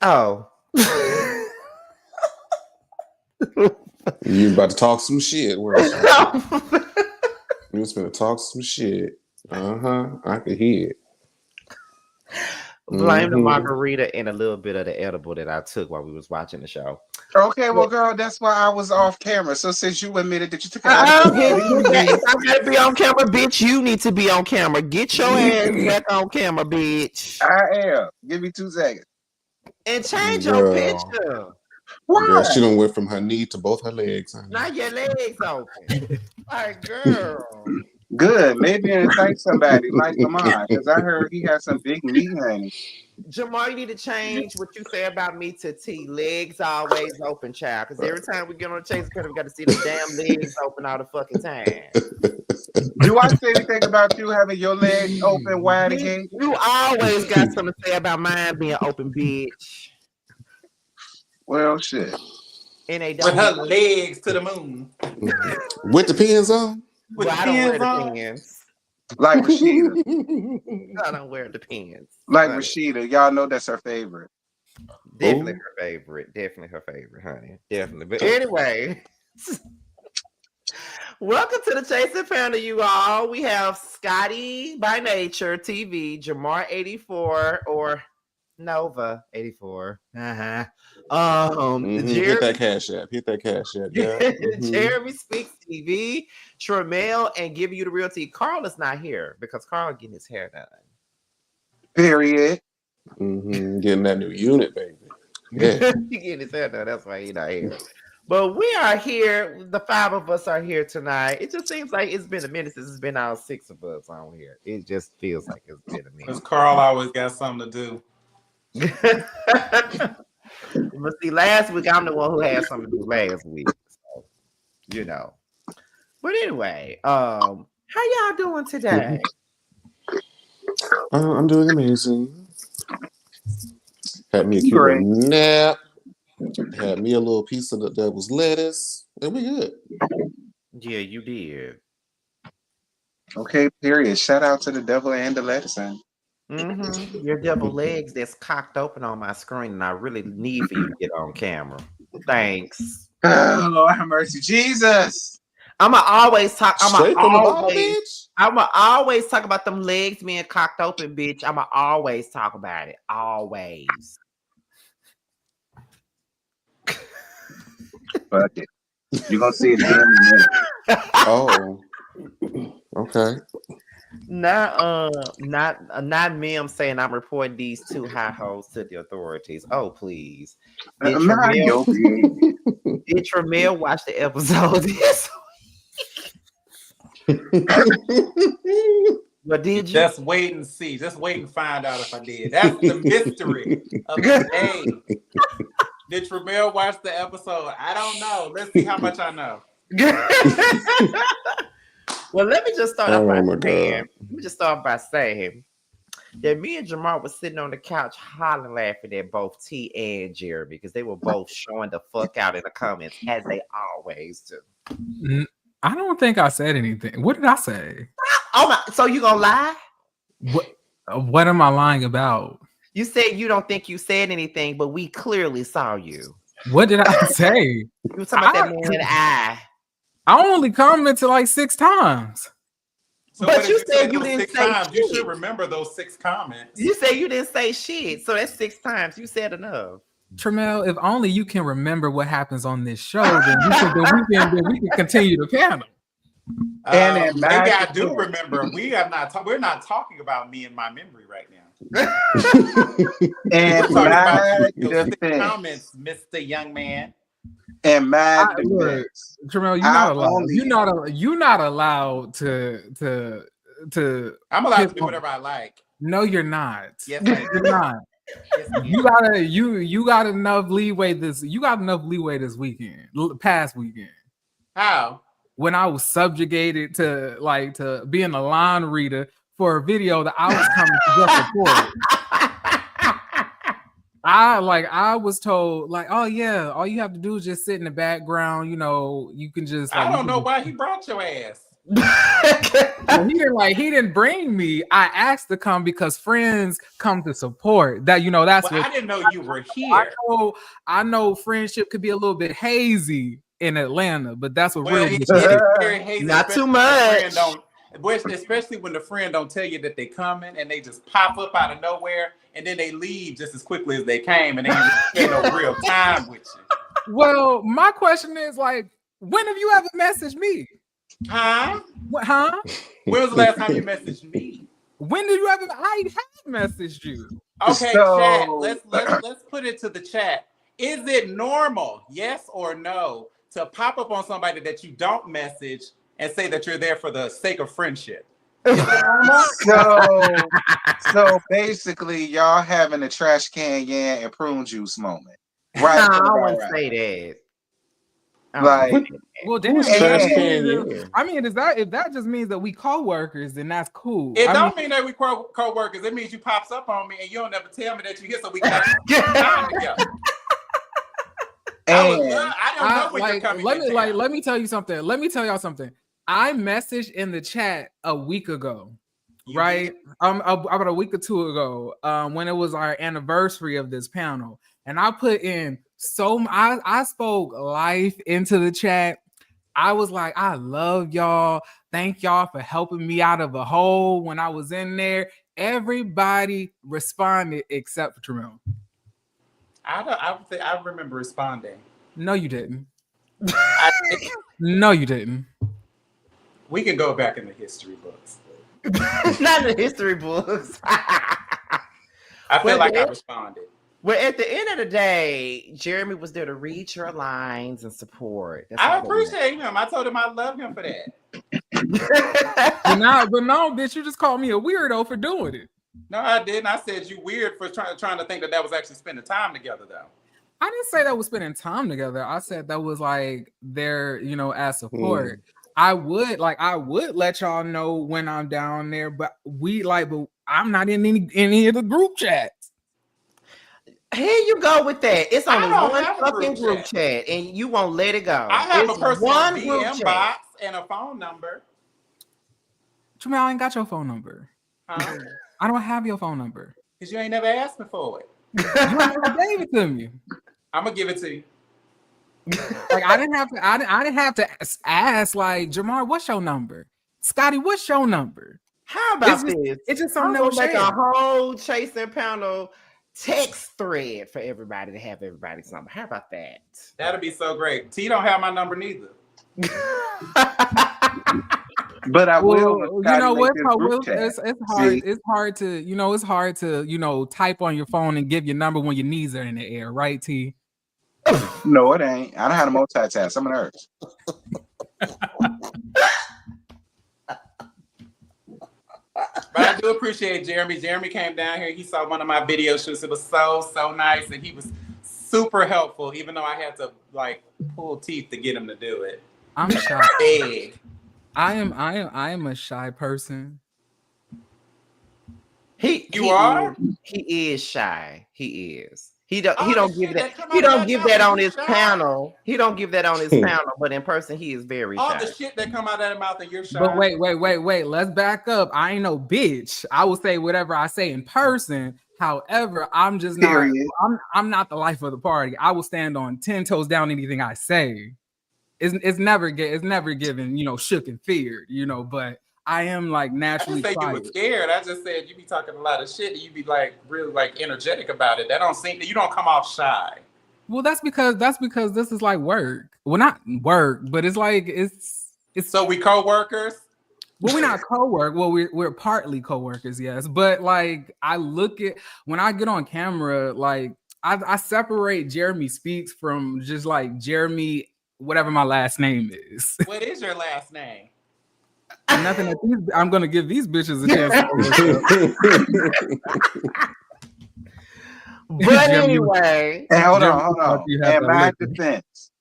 Oh. You about to talk some shit, weren't you? You was going to talk some shit. I could hear it. Blame the margarita and a little bit of the edible that I took while we was watching the show. Okay, well, girl, that's why I was off camera. So since you admitted that you took it if I gotta be on camera, bitch, you need to be on camera. Get your ass back on camera, bitch. I am. Give me 2 seconds. And change your picture. Why? Girl, she done went from her knee to both her legs. Honey. Now your legs open. Like, girl. Good. Maybe invite somebody like Lamont, because I heard he has some big meat, honey. Jamal, you need to change what you say about me to T. Legs always open, child. Because every time we get on the chase credit, we got to see the damn legs open all the fucking time. Do I say anything about you having your legs open wide again? You always got something to say about mine being open, bitch. Well, shit. And they don't with her legs to the moon. With the pins on? Well, I don't wear the pins. Like Rashida. I don't wear the pins. Like Rashida. Y'all know that's her favorite. Definitely her favorite. Definitely her favorite, honey. Definitely. But anyway, welcome to the Chasing Panel, you all. We have Scotty by Nature TV, Jamar 84 or Nova 84. Jeremy, hit that cash app. Yeah. Jeremy Speaks TV, Tramel, and Give You the Real Tea. Carl is not here because Carl getting his hair done. Period. Getting that new unit, baby. Yeah. He getting his hair done. That's why he's not here. But we are here. The 5 of us are here tonight. It just seems like it's been a minute since it's been all 6 of us on here. It just feels like it's been a minute. Because Carl always got something to do. But see, last week I'm the one who had something to do last week, so you know. But anyway, how y'all doing today? I'm doing amazing. Had me a cute little nap. Had me a little piece of the devil's lettuce, and we good. Yeah, you did. Okay, period. Shout out to the devil and the lettuce. Your devil legs that's cocked open on my screen, and I really need for you to get on camera. Thanks. Oh, Lord have mercy, Jesus. I'ma always talk. I'ma always talk about them legs being cocked open, bitch. I'ma always talk about it. Always. Fuck it. You're gonna see it in a minute. Oh. Okay. Not me. I'm saying I'm reporting these 2 high hoes to the authorities. Oh, please. Did Tramel watch the episode this week? Well, did you? Just wait and see. Just wait and find out if I did. That's the mystery of the day. Did Tramel watch the episode? I don't know. Let's see how much I know. Well, let me just start off Oh by my saying. God. Let me just start off by saying that me and Jamar was sitting on the couch hollering, laughing at both T and Jeremy because they were both showing the fuck out in the comments as they always do. I don't think I said anything. What did I say? Oh my! So you gonna lie? What am I lying about? You said you don't think you said anything, but we clearly saw you. What did I say? You were talking about that man in the eye. I only commented like 6 times. So But what you if said said you those didn't 6 say times? You shit. should remember those 6 comments. You said you didn't say shit, so that's 6 times. You said enough. Tramel, if only you can remember what happens on this show, then we can continue the panel. And maybe I do remember. We're not talking about me and my memory right now. And We're talking about mad those 6 defense. comments, Mr. Young Man. And mad Look, defense. Tramel, you're not allowed to. I'm allowed to do whatever I like. No, you're not. Yes, I You're am. not. Yes, I am. You got enough leeway this weekend, past weekend. How? When I was subjugated to being a line reader for a video that I was coming to just report. I was told oh yeah, all you have to do is just sit in the background, you can just I don't know why he brought your ass. he didn't bring me. I asked to come because friends come to support. That's I didn't know you were here. I know friendship could be a little bit hazy in Atlanta, but that's what Well, really it's very hazy, Not too especially when the friend don't tell you that they coming and they just pop up out of nowhere and then they leave just as quickly as they came and they ain't spend no real time with you. Well, my question is when have you ever messaged me? Huh? What, huh? When was the last time you messaged me? When did you ever? I have messaged you. Okay, So- chat. Let's put it to the chat. Is it normal, yes or no, to pop up on somebody that you don't message and say that you're there for the sake of friendship? Is it normal? So basically, y'all having a trash can and prune juice moment, right? No, I wouldn't say that. Like, Well, damn. Who's trash can you? I mean, if that just means that we co-workers, then that's cool. It don't mean that we co-workers. It means you pops up on me and you don't ever tell me that you're here, so we can have time together. I don't know when you're coming. Let me tell you something. Let me tell y'all something. I messaged in the chat a week ago, right? About a week or 2 ago, when it was our anniversary of this panel, and I put in I spoke life into the chat. I was like, I love y'all. Thank y'all for helping me out of a hole when I was in there. Everybody responded except for Tramel. I remember responding. No, you didn't. No, you didn't. We can go back in the history books. Not the history books. I feel like I responded. Well, at the end of the day, Jeremy was there to read your lines and support. That's I all that appreciate him. I told him I love him for that. But no, bitch, you just called me a weirdo for doing it. No, I didn't. I said you weird for trying to think that was actually spending time together, though. I didn't say that was spending time together. I said that was there, as support. I would let y'all know when I'm down there, but I'm not in any of the group chats. Here you go with that. It's only one have a fucking group group chat, and you won't let it go. I have It's a personal one group DM chat. box and a phone number. Tramel, I ain't got your phone number. Huh? I don't have your phone number. Because you ain't never asked me for it. You never gave it to me. I'm gonna give it to you. I didn't have to ask Jamar, what's your number? Scotty, what's your number? How about this? It's just I'm something gonna that make a whole Chasing Panel text thread for everybody to have everybody's number. How about that? That'd be so great. T don't have my number neither. but I will. It's hard. It's hard to, it's hard to, type on your phone and give your number when your knees are in the air, right, T? No, it ain't. I don't have to multitask. I'm an nurse. do appreciate Jeremy. Jeremy came down here. He saw one of my video shoots. It was so nice, and he was super helpful. Even though I had to like pull teeth to get him to do it. I'm shy. Big. I am a shy person. He is shy. He is. He don't give that. He don't give that on his panel. He don't give that on his panel. But in person, he is very shy. All the shit that come out of that mouth and you're shy. But wait. Let's back up. I ain't no bitch. I will say whatever I say in person. However, I'm just not. I'm not the life of the party. I will stand on 10 toes down anything I say. It's never given, shook and feared, but I am like naturally. I didn't say you were scared. I just said you be talking a lot of shit and you be like really like energetic about it. That don't seem that you don't come off shy. Well, that's because this is like work. Well, not work, but it's like it's. So we co-workers. Well, we're not co-work. Well, we're partly co-workers, yes. But like I look at when I get on camera, like I separate Jeremy Speaks from just like Jeremy, whatever my last name is. What is your last name? Nothing that I'm gonna give these bitches a chance. But anyway, and hold on. In my defense,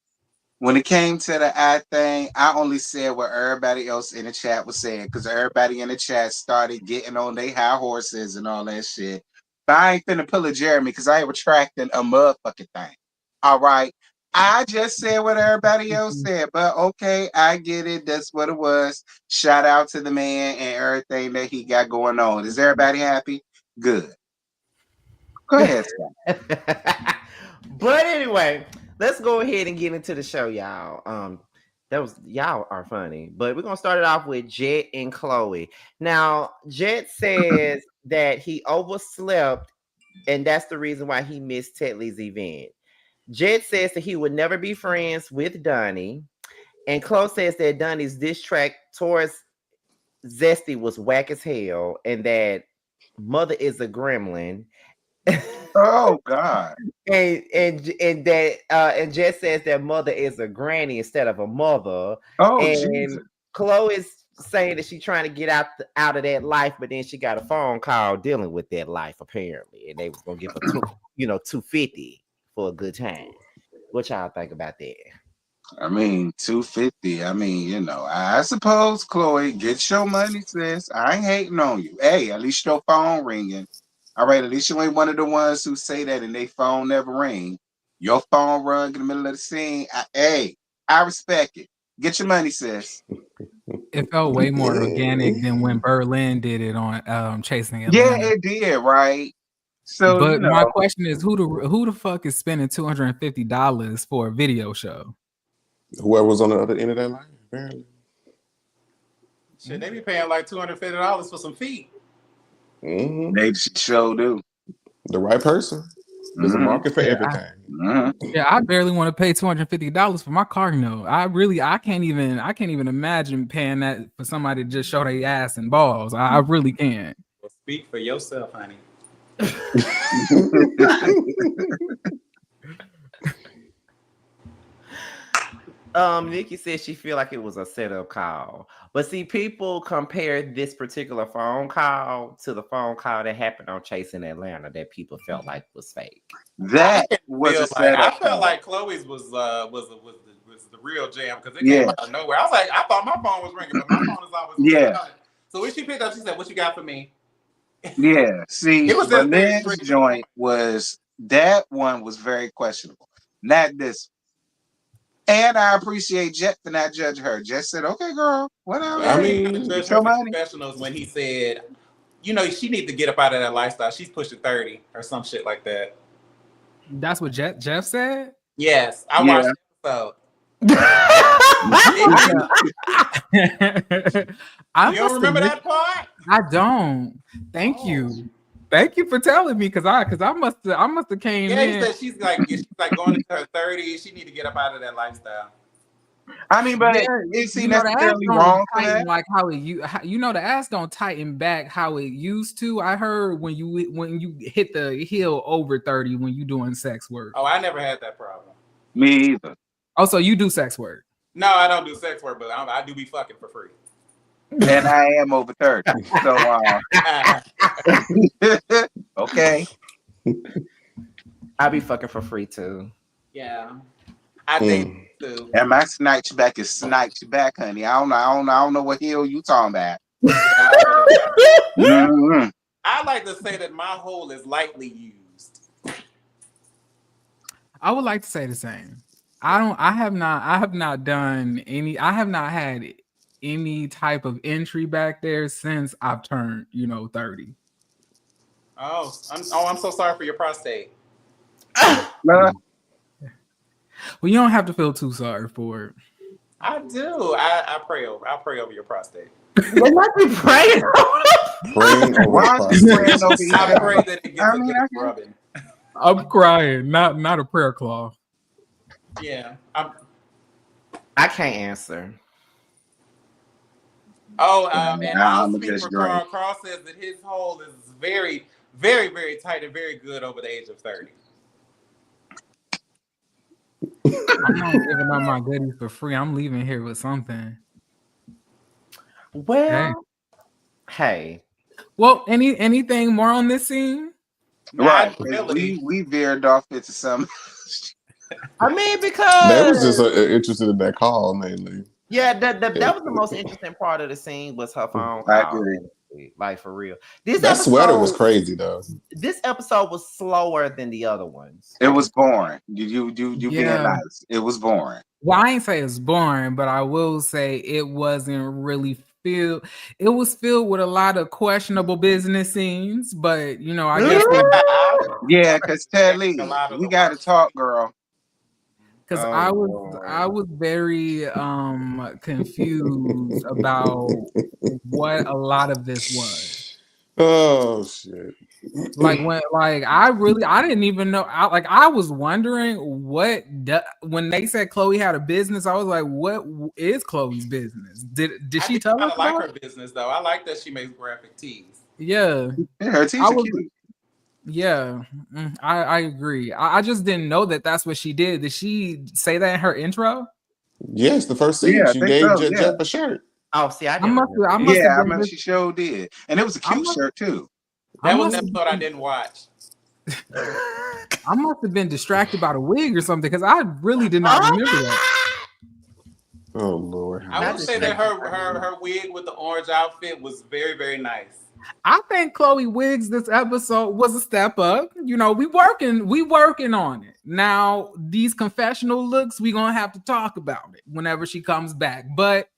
when it came to the ad thing, I only said what everybody else in the chat was saying because everybody in the chat started getting on their high horses and all that shit. But I ain't finna pull a Jeremy because I ain't retracting a motherfucking thing. All right. I just said what everybody else said, but okay, I get it. That's what it was. Shout out to the man and everything that he got going on. Is everybody happy? Good. Go ahead, Scott. But anyway, let's go ahead and get into the show, y'all. Y'all are funny, but we're gonna start it off with Jet and Chloe. Now, Jet says that he overslept, and that's the reason why he missed Tetley's event. Jet says that he would never be friends with Donnie, and Chloe says that Donnie's diss track towards Zesty was whack as hell, and that Mother is a gremlin. Oh God! and Jet says that Mother is a granny instead of a mother. Oh, and Jesus. Chloe is saying that she's trying to get out of that life, but then she got a phone call dealing with that life apparently, and they was gonna give her $250 for a good time. What y'all think about that? I mean, $250. I mean, I suppose, Chloe, get your money, sis. I ain't hating on you. Hey, at least your phone ringing. All right, at least you ain't one of the ones who say that and they phone never ring. Your phone rung in the middle of the scene. I respect it. Get your money, sis. It felt way more organic than when Berlin did it on Chasing Yeah, Atlanta. it did, right? So, but my question is, who the fuck is spending $250 for a video show? Whoever was on the other end of that line, apparently. Shit, they be paying like $250 for some feet. Mm-hmm. They sure do. The right person. There's a market for everything. I barely want to pay $250 for my car note. I can't even imagine paying that for somebody to just show their ass and balls. I really can't. Well, speak for yourself, honey. Nikki says she feel like it was a setup call, but see, people compare this particular phone call to the phone call that happened on Chasing Atlanta that people felt like was fake. That was a setup. I felt like Chloe's was the real jam because it came out of nowhere. I was like, I thought my phone was ringing, but my phone is always So when she picked up, she said, "What you got for me?" Yeah, see, it was Berlin's joint that one was very questionable. Not this. And I appreciate Jet for not judging her. Jet said, "Okay, girl, whatever." I mean, judge her for Confessionals when he said, she needs to get up out of that lifestyle. She's pushing 30 or some shit like that. That's what Jeff said? Yes, I watched the episode. You don't remember that part? I don't. Thank you. Thank you for telling me, because I must have came in. Yeah, he said she's like going into her 30s. She need to get up out of that lifestyle. I mean, but is he necessarily wrong for that? Like how the ass don't tighten back how it used to. I heard when you hit the heel over 30 when you doing sex work. Oh, I never had that problem. Me either. Oh, so you do sex work? No, I don't do sex work, but I do be fucking for free. And I am over 30. So okay. I be fucking for free too. Yeah. I think too. And my snatch back is snatch back, honey. I don't know what hell you talking about. Yeah, I like to say that my hole is lightly used. I would like to say the same. I have not done any. I have not had any type of entry back there since I've turned, 30. Oh, I'm so sorry for your prostate. Well, you don't have to feel too sorry for it. I do. I pray over your prostate. They might be praying. Praying over Why are you praying over your I pray that it gets a good rubbing. I'm crying, not a prayer cloth. Yeah. I can't answer. Oh, and I'll speak for Carl. Carl says that his hole is very, very, very tight and very good over the age of 30. I'm not giving up my goodies for free. I'm leaving here with something. Well, hey. Well, anything more on this scene? Right. We veered off into some. I mean, because they was just interested in that call mainly. Yeah, that was the most interesting part of the scene was her phone call. I agree. Like for real. That sweater was crazy though. This episode was slower than the other ones. It was boring. You being nice. It was boring. Well, I ain't say it's boring, but I will say it wasn't really filled. It was filled with a lot of questionable business scenes, but I guess yeah, because Telly, we got to talk, girl. Because I was very confused about what a lot of this was. Oh shit! I didn't even know. I was wondering when they said Chloe had a business. I was like, what is Chloe's business? Did she tell us? I like her business though. I like that she makes graphic tees. Yeah, her tees are cute. Yeah, I agree. I just didn't know that's what she did. Did she say that in her intro? Yes, the first scene she gave Jeff a shirt. Oh, see, I mean, she sure did, and it was a cute shirt too. That was an episode I didn't watch. I must have been distracted by the wig or something because I really did not remember that. Oh Lord! I would say that her wig with the orange outfit was very, very nice. I think Chloe Wiggs this episode was a step up. We working on it. Now, these confessional looks, we gonna have to talk about it whenever she comes back. But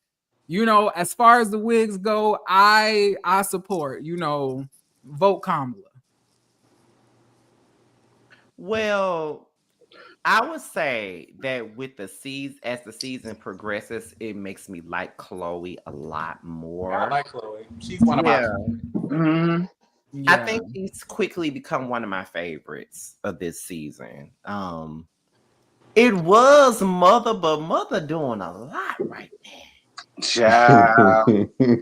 as far as the wigs go, I support, vote Kamala. Well, I would say that with as the season progresses, it makes me like Chloe a lot more. I like Chloe. She's one of my favorites. I think she's quickly become one of my favorites of this season. It was Mother, but Mother doing a lot right there.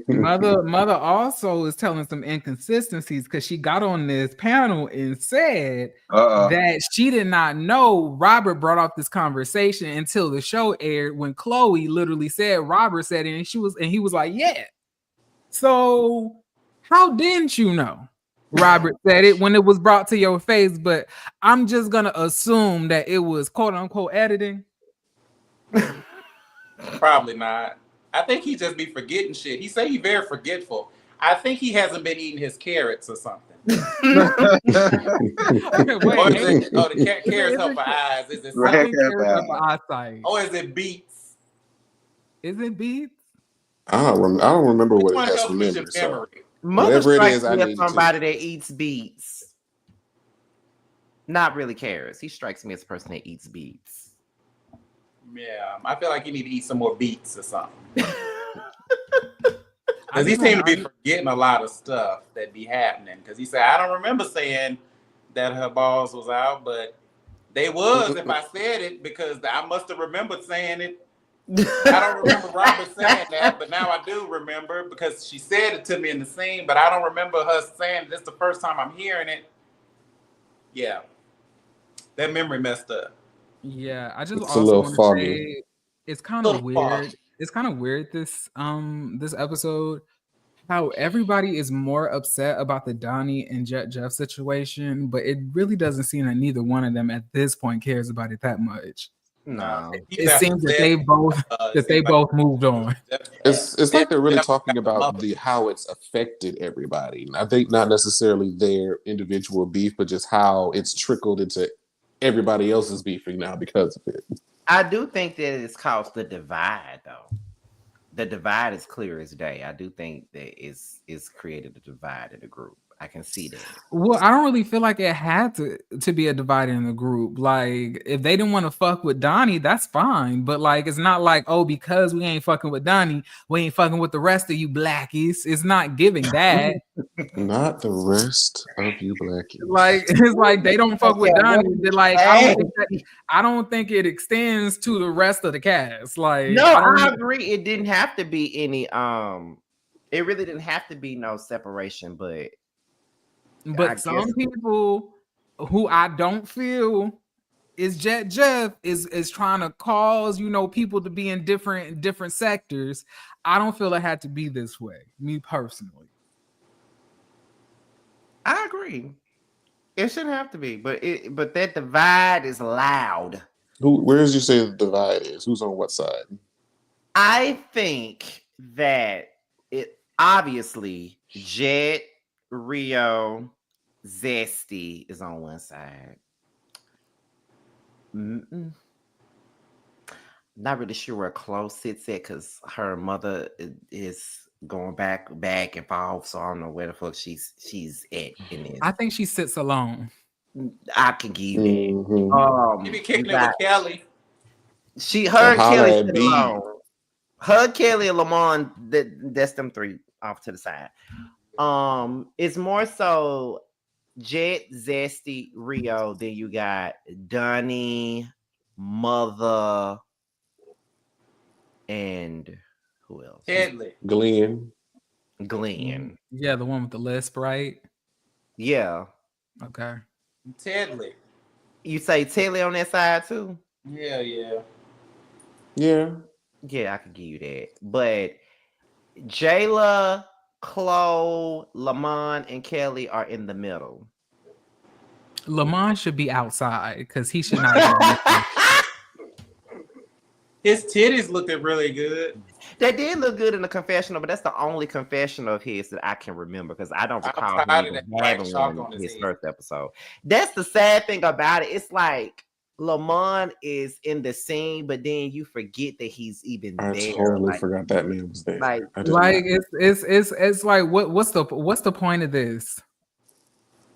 Mother also is telling some inconsistencies because she got on this panel and said that she did not know Robert brought up this conversation until the show aired when Chloe literally said Robert said it and he was like, yeah. So how didn't you know Robert said it when it was brought to your face? But I'm just gonna assume that it was quote unquote editing. Probably not. I think he just be forgetting shit. He say he very forgetful. I think he hasn't been eating his carrots or something. The carrots help for eyes. Is it carrots for eyesight? Or is it beets? Is it beets? I don't remember what it has remembered. So whatever it is, I need somebody that eats beets. Not really carrots. He strikes me as a person that eats beets. Yeah, I feel like you need to eat some more beets or something. Because he seemed to be forgetting a lot of stuff that be happening. Because he said, I don't remember saying that her balls was out, but they was if I said it because I must have remembered saying it. I don't remember Robert saying that, but now I do remember because she said it to me in the scene, but I don't remember her saying this the first time I'm hearing it. Yeah. That memory messed up. Yeah, I just also want to say it's kind of weird. It's kind of weird this episode. How everybody is more upset about the Donnie and Jet Jeff situation, but it really doesn't seem that neither one of them at this point cares about it that much. No, it seems that they both moved on. It's like they're really talking about how it's affected everybody. I think not necessarily their individual beef, but just how it's trickled into everybody else's beefing now because of it. I do think that it's caused the divide, though. The divide is clear as day. I do think that it's created a divide in the group. I can see that. Well, I don't really feel like it had to be a divide in the group. Like, if they didn't want to fuck with Donnie, that's fine. But like, it's not like, oh, because we ain't fucking with Donnie, we ain't fucking with the rest of you blackies. It's not giving that. Not the rest of you blackies. Like, it's like they don't fuck with Donnie. They're like, I don't think it extends to the rest of the cast. Like, no, I agree. It didn't have to be any. It really didn't have to be no separation, but some people who I don't feel is Jet Jeff is trying to cause, people to be in different sectors. I don't feel it had to be this way, me personally. I agree. It shouldn't have to be, but that divide is loud. Where does you say the divide is? Who's on what side? I think that it obviously Jet, Rio, Zesty is on one side. Not really sure where Chloe sits at because her mother is going back and forth, so I don't know where the fuck she's at in this. I think she sits alone. I can give you that. Maybe kicking it with Kelly. Her and Kelly sit alone. Her, Kelly, and Lamont, that's them three off to the side. It's more so Jet, Zesty, Rio. Then you got Donnie, Mother, and who else? Tedley. Glenn. Yeah, the one with the lisp, right? Yeah. Okay. Tedley. You say Tedley on that side too? Yeah. Yeah, I could give you that. But Jayla, Chloe, Lamont, and Kelly are in the middle. Lamont should be outside because he should not be. His titties looking really good. They did look good in the confessional, but that's the only confessional of his that I can remember because I don't recall him having one in his first episode. That's the sad thing about it. It's like Lamont is in the scene, but then you forget that he's even there. I totally forgot that man was there. Like it's like what's the point of this?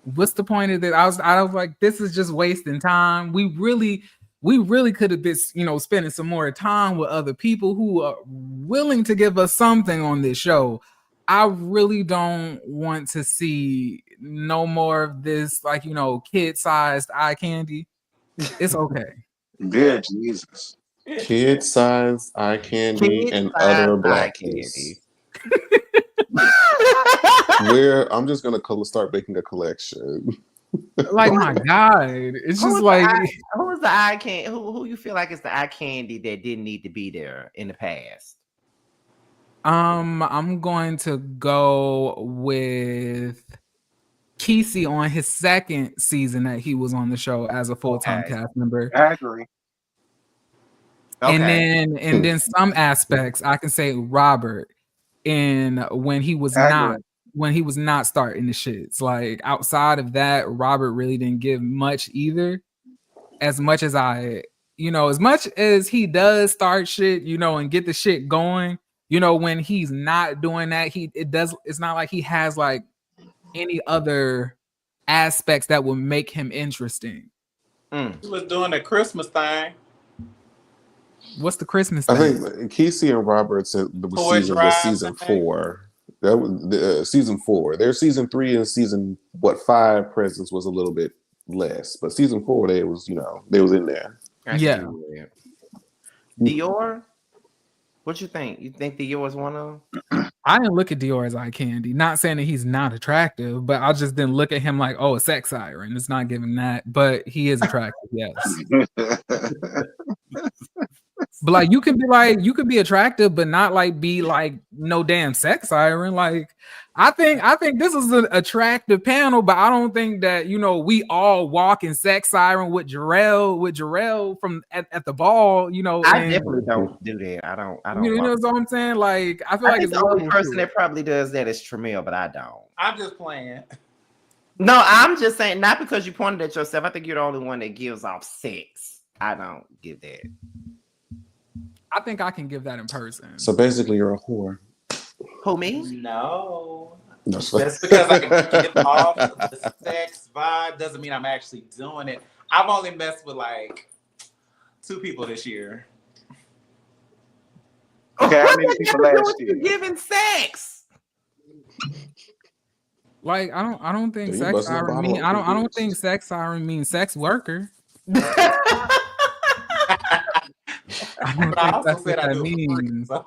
What's the point of that? I was like, this is just wasting time. We really could have been, spending some more time with other people who are willing to give us something on this show. I really don't want to see no more of this, like, kid-sized eye candy. It's okay. Dear Jesus. Kid-sized eye candy and other blackness. Where I'm just gonna start making a collection. Like, my God, it's just like who's the eye candy? Who you feel like is the eye candy that didn't need to be there in the past? I'm going to go with Kesey on his second season that he was on the show as a full-time cast member. I agree. Okay. And then some aspects I can say Robert, and when he was not starting the shits. Like, outside of that, Robert really didn't give much either. As much as as much as he does start shit, and get the shit going, when he's not doing that, it's not like he has like any other aspects that would make him interesting. He was doing the Christmas thing. What's the Christmas thing? I think Kesey and Robert said was season 4. That was season 4. Their season 3 and season 5 presence was a little bit less, but season 4 they was in there. Yeah. Dior, what you think? You think Dior is one of them? I didn't look at Dior as eye candy. Not saying that he's not attractive, but I just didn't look at him like, oh, a sex siren. It's not giving that, but he is attractive. Yes. But like you could be attractive, but not like be like no damn sex siren. Like I think this is an attractive panel, but I don't think that we all walk in sex siren with Jarrell from at the ball. I And definitely don't do that. I don't you know walk. what I'm saying? Like I feel I like think it's the only levels person to it. that probably does that is Tramiel, but I don't. I'm just playing. No, I'm just saying, not because you pointed at yourself. I think you're the only one that gives off sex. I don't give that. I think I can give that in person. So basically, you're a whore. Who, me? No. No, Just because I can give off the sex vibe doesn't mean I'm actually doing it. I've only messed with like 2 people this year. Okay, how many people last year? Giving sex. Like I don't think You sex busting a siren bottle mean open, I don't bitch. think sex siren means sex worker. I don't But I think also that's said what I that do it for free, means. so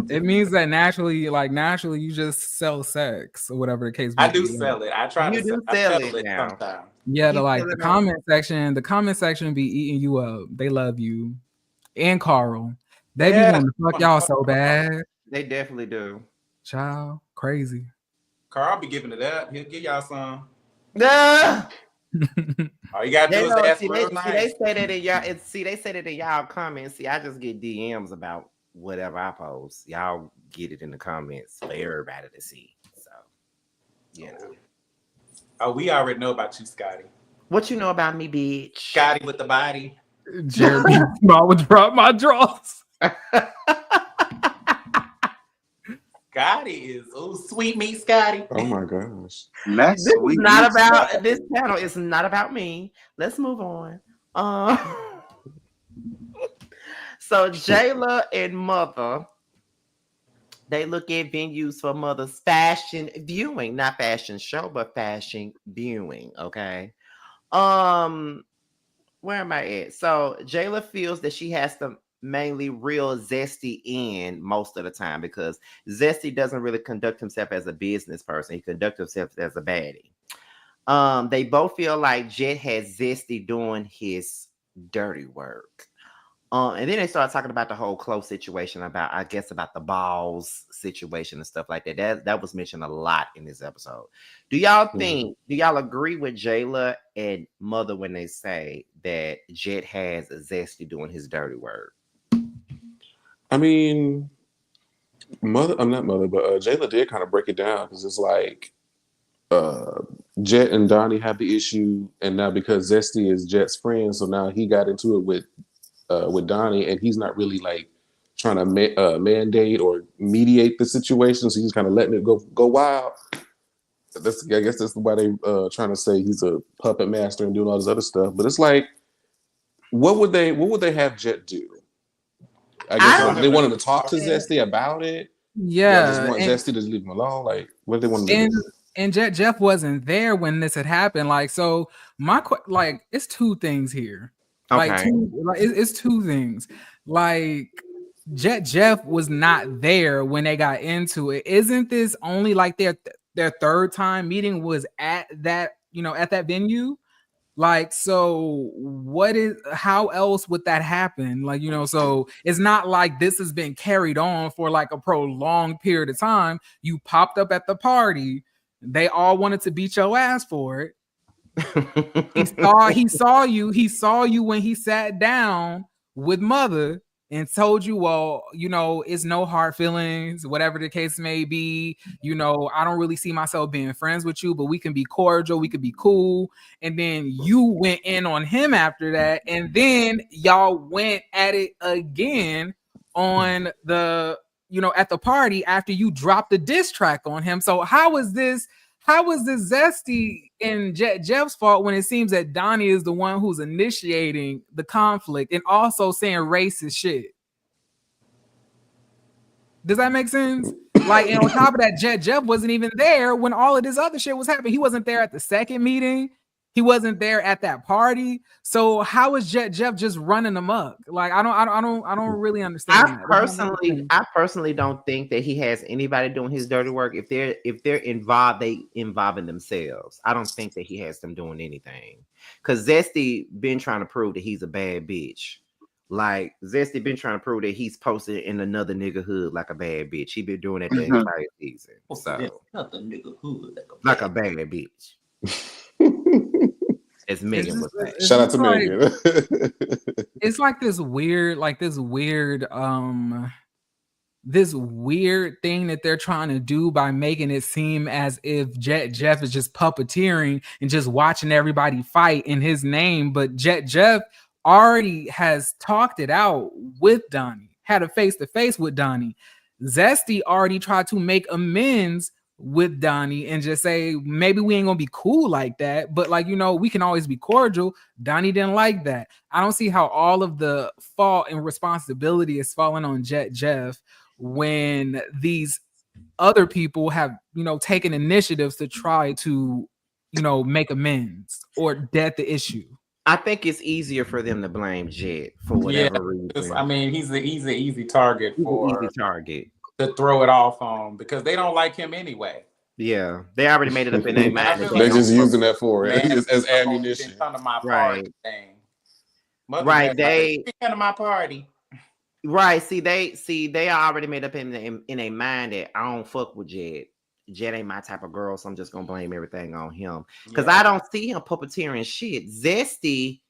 It means that naturally you just sell sex or whatever the case may I be. do sell it. I try You to do I sell sell it it now. sometimes. Yeah, You the selling on- comment section be eating you up. They love you. And Carl. They be Yeah. wanting to fuck y'all so bad. They definitely do. Child, crazy. Carl be giving it up. He'll give y'all some. Nah. All you gotta They do is don't ask see. real They nice. say that in y'all. They say that in y'all comments. See, I just get DMs about whatever I post. Y'all get it in the comments for everybody to see. So, Oh, we already know about you, Scotty. What you know about me, bitch? Scotty with the body. Jeremy, I would drop my drawers. Scotty is sweet meat Scotty. Oh my gosh. That's This is sweet. not about this panel. It's not about me. Let's move on. So Jayla and Mother, they look at venues for Mother's fashion viewing, not fashion show, but fashion viewing. Okay. Where am I at? So Jayla feels that she has to mainly reel Zesty in most of the time because Zesty doesn't really conduct himself as a business person. He conducts himself as a baddie. They both feel like Jet has Zesty doing his dirty work. And then they start talking about the whole close situation about the balls situation and stuff like that. That was mentioned a lot in this episode. Do y'all agree with Jayla and Mother when they say that Jet has Zesty doing his dirty work? I mean, Jayla did kind of break it down because it's like Jet and Donnie have the issue, and now because Zesty is Jet's friend, so now he got into it with Donnie, and he's not really like trying to mandate or mediate the situation, so he's kind of letting it go wild. I guess that's why they trying to say he's a puppet master and doing all this other stuff. But it's like, what would they have Jet do? I guess they wanted to talk to Zesty about it. Yeah, just want Zesty to leave him alone. Like, what do they want to do? And Jeff wasn't there when this had happened. Like, so it's 2 things here. Okay. It's 2 things. Like, Jeff was not there when they got into it. Isn't this only like their 3rd time meeting was at that venue? Like, so how else would that happen? Like, so it's not like this has been carried on for like a prolonged period of time. You popped up at the party. They all wanted to beat your ass for it. He saw you when he sat down with Mother and told you, well, it's no hard feelings, whatever the case may be. I don't really see myself being friends with you, but we can be cordial, we could be cool. And then you went in on him after that, and then y'all went at it again on the at the party after you dropped the diss track on him. So how is this Zesty and Jeff's fault when it seems that Donnie is the one who's initiating the conflict and also saying racist shit? Does that make sense? Like, and on top of that, Jeff wasn't even there when all of this other shit was happening. He wasn't there at the second meeting. He wasn't there at that party. So how is Jeff just running amok? Like, I don't really understand. I personally don't think that he has anybody doing his dirty work. If they're involved, they involving themselves. I don't think that he has them doing anything. Because Zesty been trying to prove that he's a bad bitch Like Zesty been trying to prove that he's posted in another nigga hood like a bad bitch. He been doing that the entire season. So another nigga hood like a bad bitch. As Megan would say. Shout out to Megan. It's like this weird thing that they're trying to do by making it seem as if Jeff is just puppeteering and just watching everybody fight in his name. But Jeff already has talked it out with Donnie, had a face-to-face with Donnie. Zesty already tried to make amends with Donnie and just say, maybe we ain't gonna be cool like that, but like, we can always be cordial. Donnie didn't like that. I don't see how all of the fault and responsibility is falling on Jeff when these other people have, taken initiatives to try to, make amends or dead the issue. I think it's easier for them to blame Jet for whatever reason. I mean, he's an easy target to throw it off on because they don't like him anyway. Yeah, they already made it up in their mind. They're just using that for it as ammunition. Right. Right. They come to my party. Right. See, they already made up in a mind that I don't fuck with Jet. Jet ain't my type of girl, so I'm just gonna blame everything on him because I don't see him puppeteering shit. Zesty,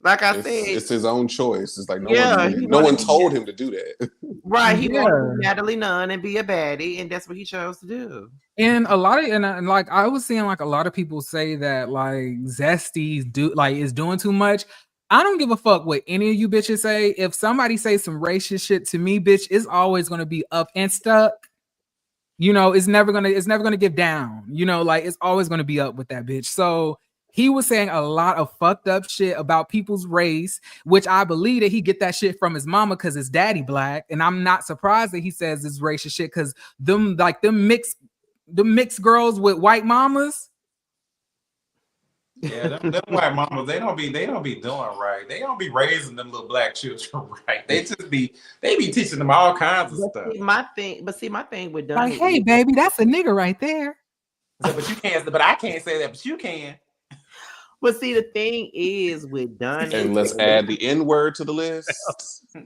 like I said, it's his own choice. It's like no one told him to do that. Right? He wanted to be Natalie Nunn and be a baddie, and that's what he chose to do. And a lot of and like I was seeing like a lot of people say that like Zesty is doing too much. I don't give a fuck what any of you bitches say. If somebody say some racist shit to me, bitch, it's always gonna be up and stuck. It's never gonna give down. Like it's always gonna be up with that bitch. So he was saying a lot of fucked up shit about people's race, which I believe that he get that shit from his mama because his daddy black, and I'm not surprised that he says this racist shit because them mixed girls with white mamas. Yeah, them white mamas, they don't be doing right. They don't be raising them little black children right. They be teaching them all kinds of stuff. My thing with Donnie, like, hey baby, that's a nigga right there. But you can't. But I can't say that. But you can. But see, the thing is with Donnie, and let's add the N-word to the list.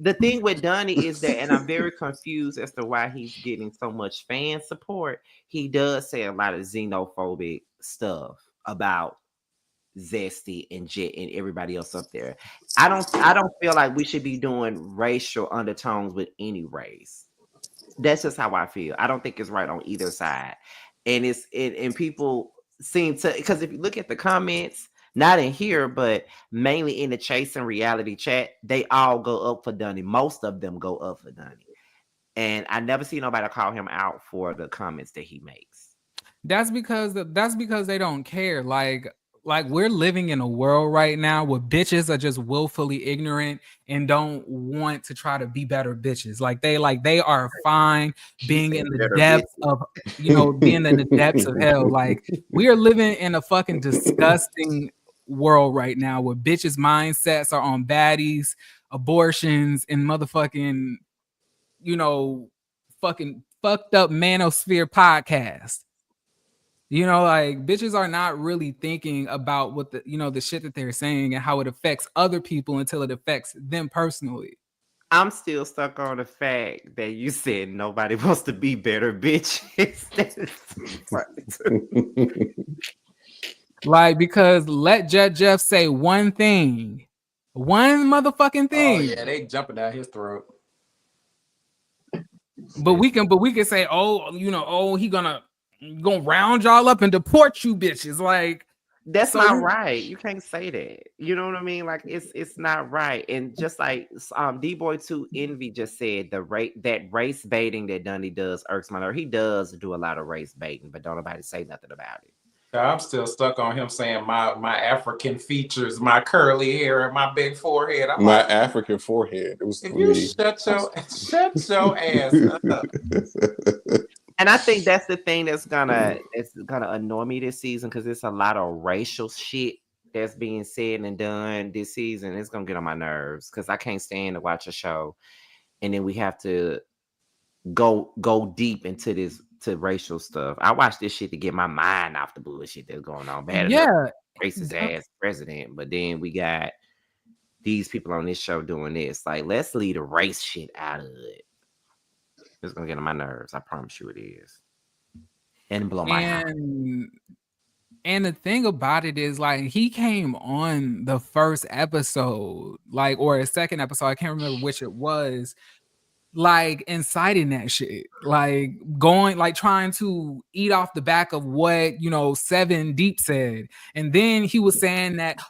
The thing with Donnie is that, and I'm very confused as to why he's getting so much fan support. He does say a lot of xenophobic stuff about Zesty and Jet and everybody else up there. I don't feel like we should be doing racial undertones with any race. That's just how I feel. I don't think it's right on either side. And and people seem to, because if you look at the comments, not in here, but mainly in the Chase and Reality chat, they all go up for Donnie. Most of them go up for Donnie. And I never see nobody call him out for the comments that he makes. That's because they don't care. Like we're living in a world right now where bitches are just willfully ignorant and don't want to try to be better bitches. Like they are fine being in the depths of, being in the depths of hell. Like we are living in a fucking disgusting world right now where bitches' mindsets are on baddies, abortions, and motherfucking, fucking fucked up manosphere podcast. Like bitches are not really thinking about what the shit that they're saying and how it affects other people until it affects them personally. I'm still stuck on the fact that you said nobody wants to be better bitches. Like, because let Jeff say one motherfucking thing. Oh yeah, they jumping down his throat. But we can say, he gonna round y'all up and deport you bitches. Like, that's not right. You can't say that. You know what I mean? Like it's not right. And just like D-Boy2 Envy just said, that race baiting that Donnie does irks my nerve. He does do a lot of race baiting, but don't nobody say nothing about it. I'm still stuck on him saying my African features, my curly hair, and my big forehead. My African forehead. It was. If you shut your ass up. And I think that's the thing that's gonna annoy me this season, because it's a lot of racial shit that's being said and done this season. It's gonna get on my nerves because I can't stand to watch a show and then we have to go deep into this racial stuff. I watch this shit to get my mind off the bullshit that's going on. Bad enough racist ass president, but then we got these people on this show doing this. Like, let's leave the race shit out of it. It's gonna get on my nerves. I promise you it is. And blow my heart. And the thing about it is, like, he came on the first episode, like, or a second episode, I can't remember which it was, like, inciting that shit, like, going, like, trying to eat off the back of what, you know, Seven Deep said. And then he was saying that,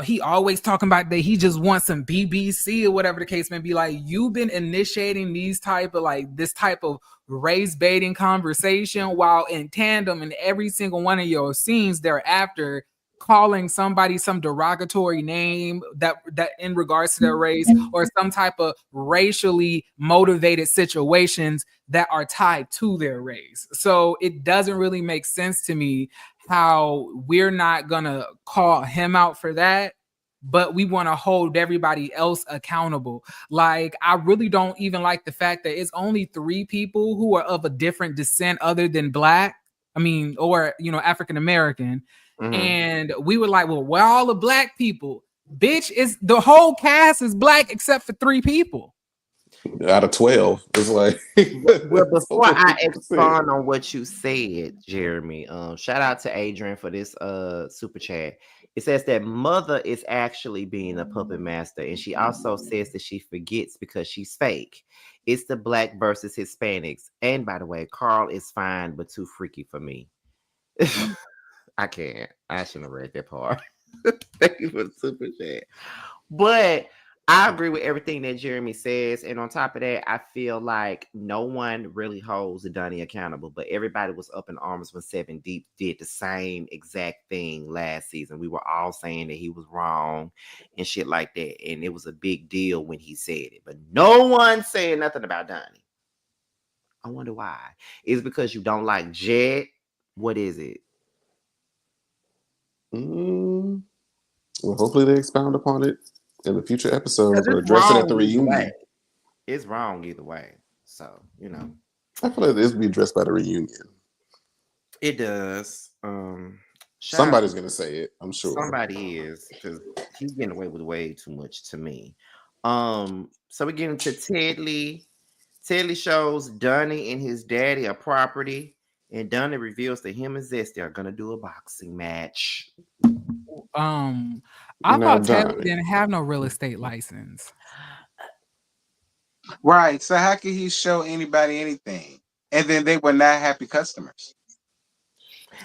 he always talking about that he just wants some BBC or whatever the case may be. Like, you've been initiating these type of, like, this type of race baiting conversation, while in tandem in every single one of your scenes thereafter calling somebody some derogatory name that in regards to their race, or some type of racially motivated situations that are tied to their race. So it doesn't really make sense to me how we're not gonna call him out for that, but we want to hold everybody else accountable. Like, I really don't even like the fact that it's only 3 people who are of a different descent other than Black. I mean, or, you know, African American. Mhm. And we were like, well, we're all the Black people. Bitch, is the whole cast is Black except for 3 people. Out of 12, it's like. Well, before I expand on what you said, Jeremy, shout out to Adrian for this super chat. It says that Mother is actually being a puppet master, and she also says that she forgets because she's fake. It's the Black versus Hispanics. And by the way, Carl is fine but too freaky for me. I can't. I shouldn't have read that part. Thank you for the super chat. But I agree with everything that Jeremy says. And on top of that, I feel like no one really holds Donnie accountable, but everybody was up in arms when Seven Deep did the same exact thing last season. We were all saying that he was wrong and shit like that. And it was a big deal when he said it, but no one said nothing about Donnie. I wonder why. Is it because you don't like Jet? What is it? Well, hopefully they expound upon it in the future episodes or address it at the reunion. It's wrong either way. So, you know. I feel like this will be addressed by the reunion. It does. Somebody's going to say it, I'm sure. Somebody is, because he's getting away with way too much to me. So we get into Ted Lee. Ted Lee shows Donnie and his daddy a property, and Donnie reveals that him and Zesty are going to do a boxing match. I thought Ted didn't have no real estate license. Right. So how could he show anybody anything? And then they were not happy customers.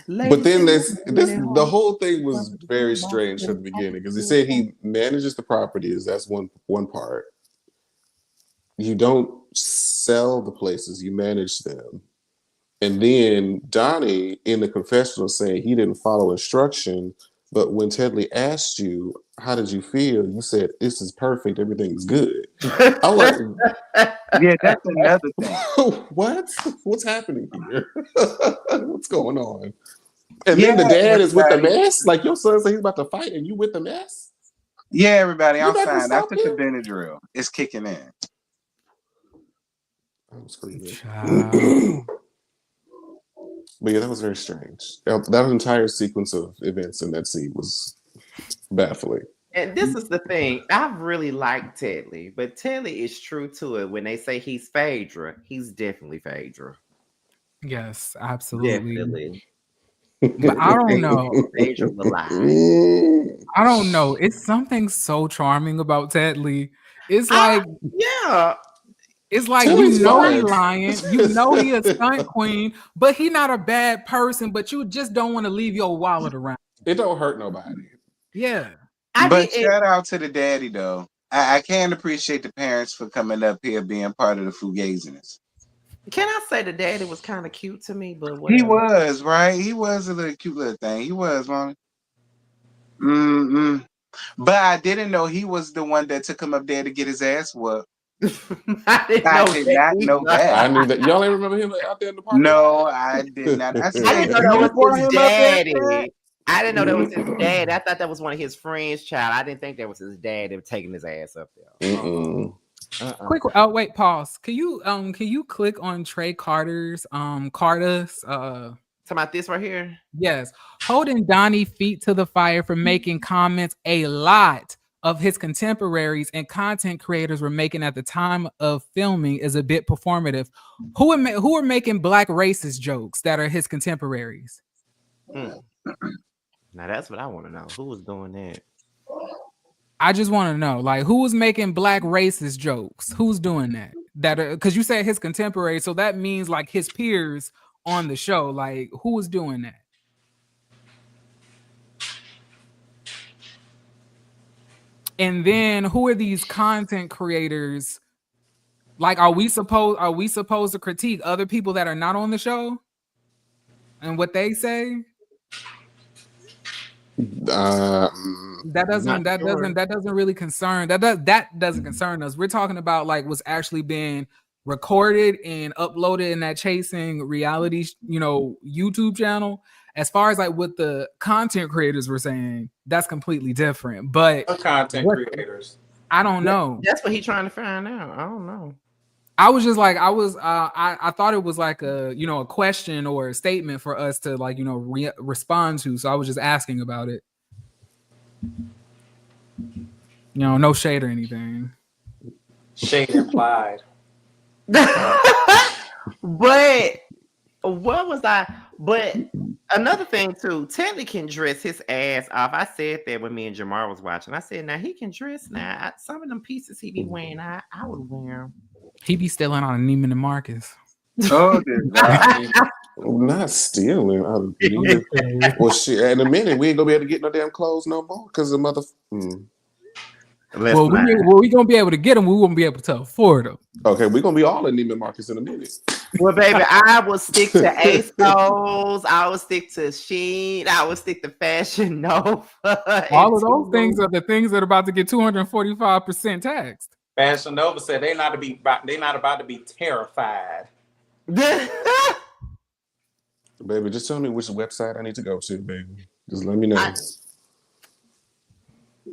But then the whole thing was very strange from the beginning, because he said he manages the properties. That's one part. You don't sell the places, you manage them. And then Donnie in the confessional saying he didn't follow instruction. But when Ted Lee asked you, how did you feel? You said, this is perfect. Everything's good. I'm like, yeah, that's another thing. What? What's happening here? What's going on? And then the dad is with the mess? Like, your son said he's about to fight and you with the mess? Yeah, everybody, I'm fine. I took the Benadryl. It's kicking in. That was crazy. But yeah, that was very strange. That entire sequence of events in that scene was baffling. And this is the thing. I really like Ted Lee, but Ted Lee is true to it. When they say he's Phaedra, he's definitely Phaedra. Yes, absolutely. Definitely. But I don't know. Phaedra will lie. I don't know. It's something so charming about Ted Lee. It's like, yeah. It's like, you know he lying, you know he a stunt queen, but he not a bad person, but you just don't want to leave your wallet around. It don't hurt nobody. Yeah. But shout out to the daddy, though. I can appreciate the parents for coming up here being part of the fugaziness. Can I say the daddy was kind of cute to me? But whatever. He was, right? He was a little cute little thing. He was, mommy. But I didn't know he was the one that took him up there to get his ass whooped. I did not know that. I knew that. Y'all ain't remember him out there in the park? No, I did not. I didn't know that was his daddy. I didn't know that was his dad. I thought that was one of his friends' child. I didn't think that was his dad. They were taking his ass up there. Quick, wait, pause. Can you click on Trey Carter's Carter's talking about this right here? Yes. Holding Donnie feet to the fire for making comments a lot of his contemporaries and content creators were making at the time of filming is a bit performative. Who are making black racist jokes that are his contemporaries? Now that's what I want to know. Who was doing that? I just want to know, like, who was making black racist jokes? Who's doing that? Because you said his contemporaries, so that means like his peers on the show. Like, who was doing that? And then who are these content creators? Like, are we supposed to critique other people that are not on the show and what they say? That doesn't really concern that doesn't concern us. We're talking about like what's actually being recorded and uploaded in that Chasing Reality, YouTube channel. As far as like what the content creators were saying, that's completely different. But content creators, I don't know. That's what he's trying to find out. I don't know. I was just like, I thought it was like a question or a statement for us to like, respond to. So I was just asking about it. No shade or anything. Shade implied. But what was I? But another thing too, Teddy can dress his ass off. I said that when me and Jamar was watching. I said, now he can dress now. Some of them pieces he be wearing, I would wear them. He be stealing out of Neiman and Marcus. Oh, not stealing out of Neiman. Well, shit. In a minute, we ain't gonna be able to get no damn clothes no more because the mother. Well, we gonna be able to get them. We won't be able to afford them. Okay, we're gonna be all in Neiman Marcus in a minute. Well, baby, I will stick to ASOS. I will stick to Shein. I will stick to Fashion Nova. All of those things are the things that are about to get 245% taxed. Fashion Nova said they not about to be terrified. Baby, just tell me which website I need to go to, baby. Just let me know.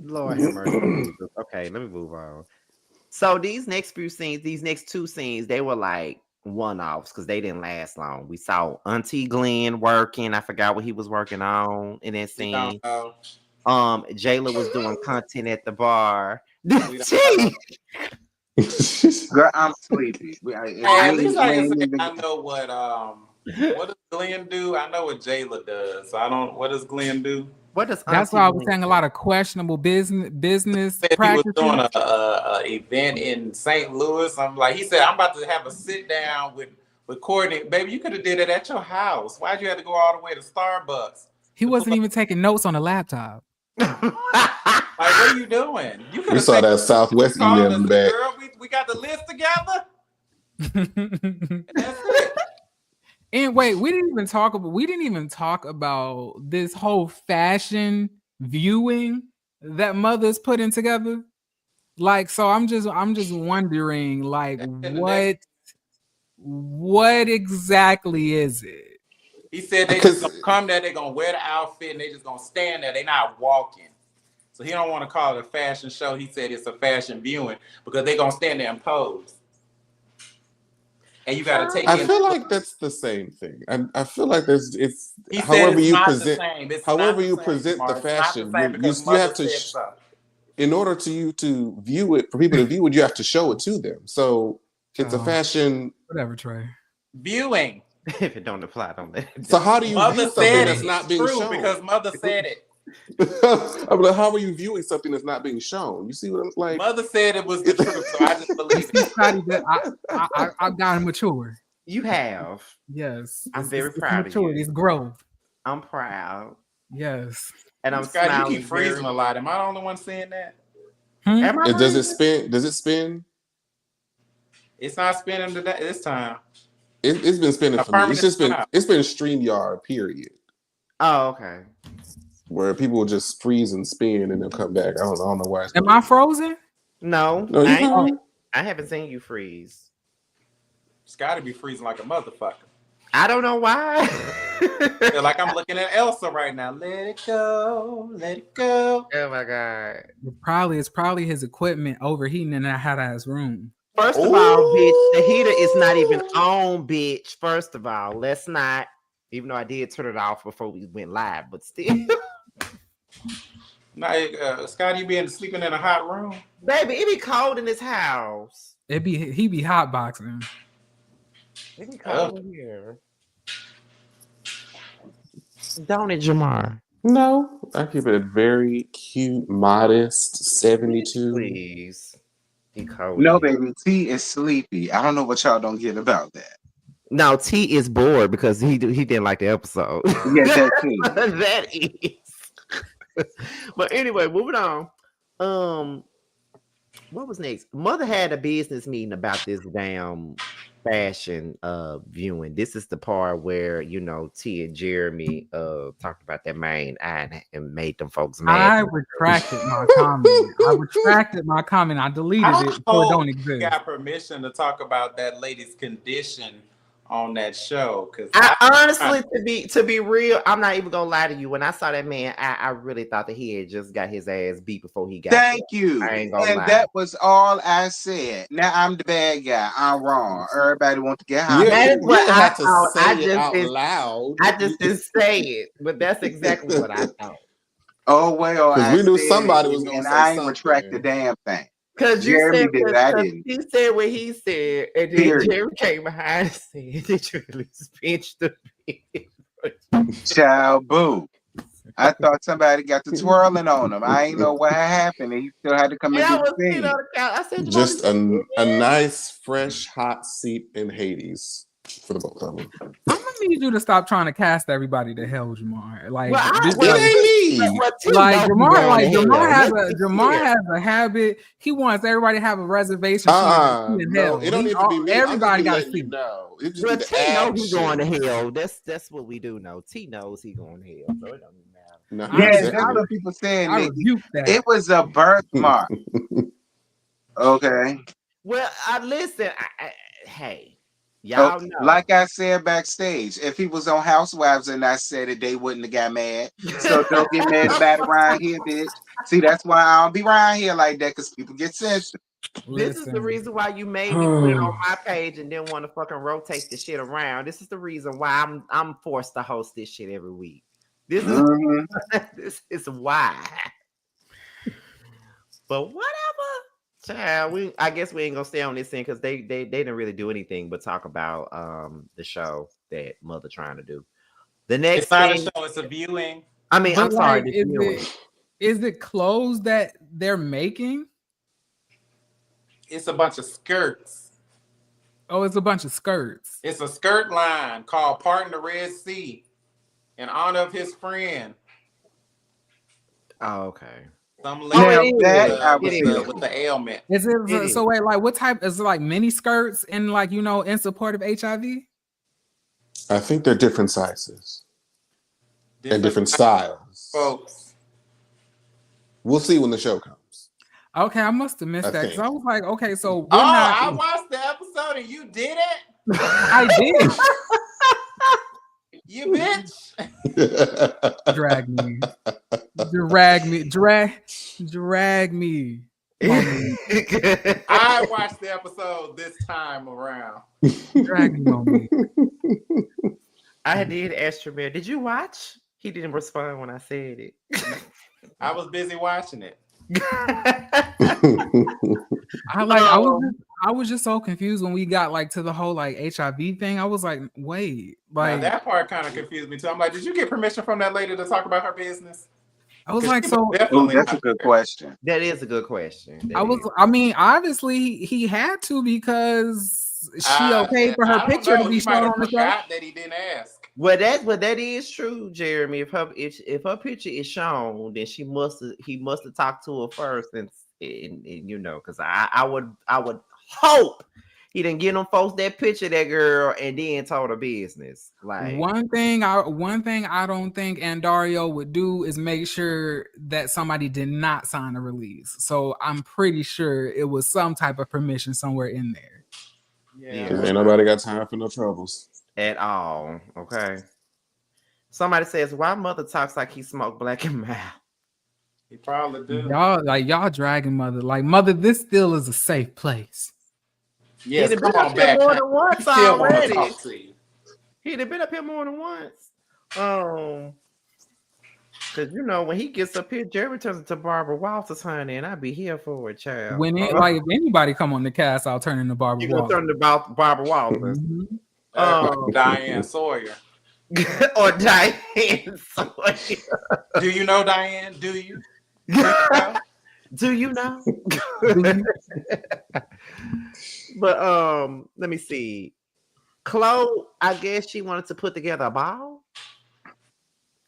Lord have mercy. Okay, let me move on. So these next two scenes, they were like one-offs because they didn't last long. We saw Auntie Glenn working. I forgot what he was working on in that scene. Jayla was doing content at the bar. Girl, I'm sleepy. At least I can say I know what does Glenn do? I know what Jayla does. So what does Glenn do? That's why I was saying a lot of questionable business practices. He was doing a event in St. Louis. He said, I'm about to have a sit down with Courtney. Baby, you could have did it at your house. Why'd you have to go all the way to Starbucks? He wasn't even taking notes on the laptop. Like, what are you doing? We saw that Southwest email in the back. Girl, we got the list together. That's it. And wait, we didn't even talk about this whole fashion viewing that mothers putting together. Like, so I'm just wondering, like, what exactly is it? He said they just gonna come there, they're gonna wear the outfit, and they just gonna stand there. They're not walking. So he don't want to call it a fashion show. He said it's a fashion viewing because they're gonna stand there and pose. And you got to take. I feel like that's the same thing. I feel like it's however you present the fashion. You have to, in order to view it, for people to view it, you have to show it to them. So it's a fashion. Whatever, Trey. Viewing. If it don't apply, don't let it. So how do you view something that's not being shown? Because Mother said it. I'm like, how are you viewing something that's not being shown? You see what I'm like? Mother said it was the truth, so I just believe it. I've gotten mature. You have. Yes. I'm very proud of you. It's growth. I'm proud. Yes. And I'm Scott, you keep freezing a lot. Am I the only one saying that? Does it spin? Does it spin? It's not spinning this time. It's been spinning for me. It's been StreamYard, period. Oh, okay. Where people will just freeze and spin and they'll come back. I don't know why. Am I frozen? No, I haven't seen you freeze. It's got to be freezing like a motherfucker. I don't know why. Feel like I'm looking at Elsa right now. Let it go, let it go. Oh my god. It's probably his equipment overheating in that hot ass room. First of all, bitch, the heater is not even on, bitch. First of all, let's not. Even though I did turn it off before we went live, but still. Like, Scott, you been sleeping in a hot room? Baby, it be cold in this house. He be hot boxing. It be cold in here. Don't it, Jamar? No, I keep it a very cute, modest 72. Please. He cold. No, baby, T is sleepy. I don't know what y'all don't get about that. No, T is bored because he didn't like the episode. Yeah, that's it. That is. But anyway, moving on. What was next? Mother had a business meeting about this damn fashion viewing. This is the part where T and Jeremy talked about their main eye and made them folks mad. I retracted my comment. I deleted it before it don't exist. Got permission to talk about that lady's condition on that show, because I honestly, to be real, I'm not even gonna lie to you. When I saw that man, I really thought that he had just got his ass beat before he got Thank there. you. I ain't gonna lie. That was all I said. Now I'm the bad guy. I'm wrong. Everybody wants to get high. Yeah, that is what I thought. I just didn't say it, but that's exactly what I thought. Oh well, because we knew somebody was gonna say I ain't something. Retract the damn thing. Because Jeremy did, I didn't. He said what he said, and then Jeremy came behind and said, "Did you really pinch the bitch?" Child, boo. I thought somebody got the twirling on him. I ain't know what had happened, and he still had to come and do the thing. I said, just a nice, fresh, hot seat in Hades for the both of them. I'm gonna need you to stop trying to cast everybody to hell, Jamar. Like, Jamar has a habit. He wants everybody to have a reservation. No, it don't need to be me. Everybody got to see. No, T knows he's going to hell. That's what we do know. T knows he's going to hell, so it don't even matter. No, that's what people saying. It was a birthmark. Okay. Well, listen. Hey. Y'all know. Like I said backstage, if he was on Housewives and I said it, they wouldn't have got mad. So don't get mad about it around here, bitch. See, that's why I don't be around here like that, because people get sensitive. This is the reason why you made me put it on my page and didn't want to fucking rotate the shit around. This is the reason why I'm forced to host this shit every week. This is this is why. But whatever. Child, I guess we ain't gonna stay on this thing because they didn't really do anything but talk about the show that Mother trying to do. The next it's not a show, it's a viewing. I mean, I'm sorry. Is it clothes that they're making? It's a bunch of skirts. Oh, it's a bunch of skirts. It's a skirt line called Parting the Red Sea in honor of his friend. Oh, okay. Some lady with the ailment. Is it so? Wait, like what type? Is it like mini skirts and like in support of HIV? I think they're different sizes and different styles, folks. We'll see when the show comes. Okay, I must have missed that because I was like, okay, so I watched the episode and you did it. I did. You bitch. Drag me. I watched the episode this time around. Drag me on me. I did ask Tremere, did you watch? He didn't respond when I said it. I was busy watching it. I was just so confused when we got like to the whole like HIV thing. I was like, wait, like now, that part kind of confused me too. I'm like, did you get permission from that lady to talk about her business? I was like, so that's a good question. That is a good question. I mean, obviously he had to because she okayed for her picture to be shown on the show. That he didn't ask. Well, that is true, Jeremy. If her picture is shown, then he must have talked to her first, and because I would hope he didn't get them folks that picture of that girl and then told her business. Like one thing I don't think Andario would do is make sure that somebody did not sign a release. So I'm pretty sure it was some type of permission somewhere in there. Yeah, ain't nobody got time for no troubles at all. Okay. Somebody says, why Mother talks like he smoked black and mild? He probably do. Y'all dragging Mother. Like, Mother, this still is a safe place. Yes, come on back. More than once already. He'd have been up here more than once. Because Cause you know when he gets up here, Jerry turns into Barbara Walters, honey, and I'd be here for it, child. When it like if anybody come on the cast, I'll turn into Barbara You gonna Walters. turn to Barbara Walters. Diane Sawyer. Or Diane Sawyer. Do you know Diane? Do you? Do you know? But let me see. Chloe, I guess she wanted to put together a ball.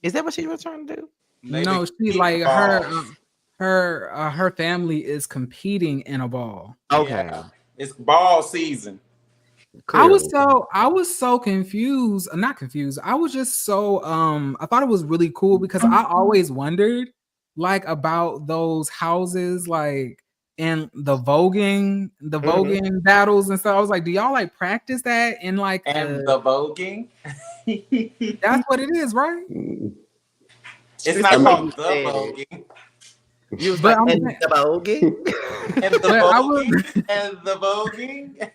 Is that what she was trying to do? No, she like her family is competing in a ball. Okay. Yeah. It's ball season. Clearly. I was so confused. Not confused. I was just so I thought it was really cool because I always wondered like about those houses like in the voguing battles and stuff. I was like, do y'all like practice that in like the voguing? That's what it is, right? It's not called the voguing. You was like, and the voguing? And the voguing? And the voguing?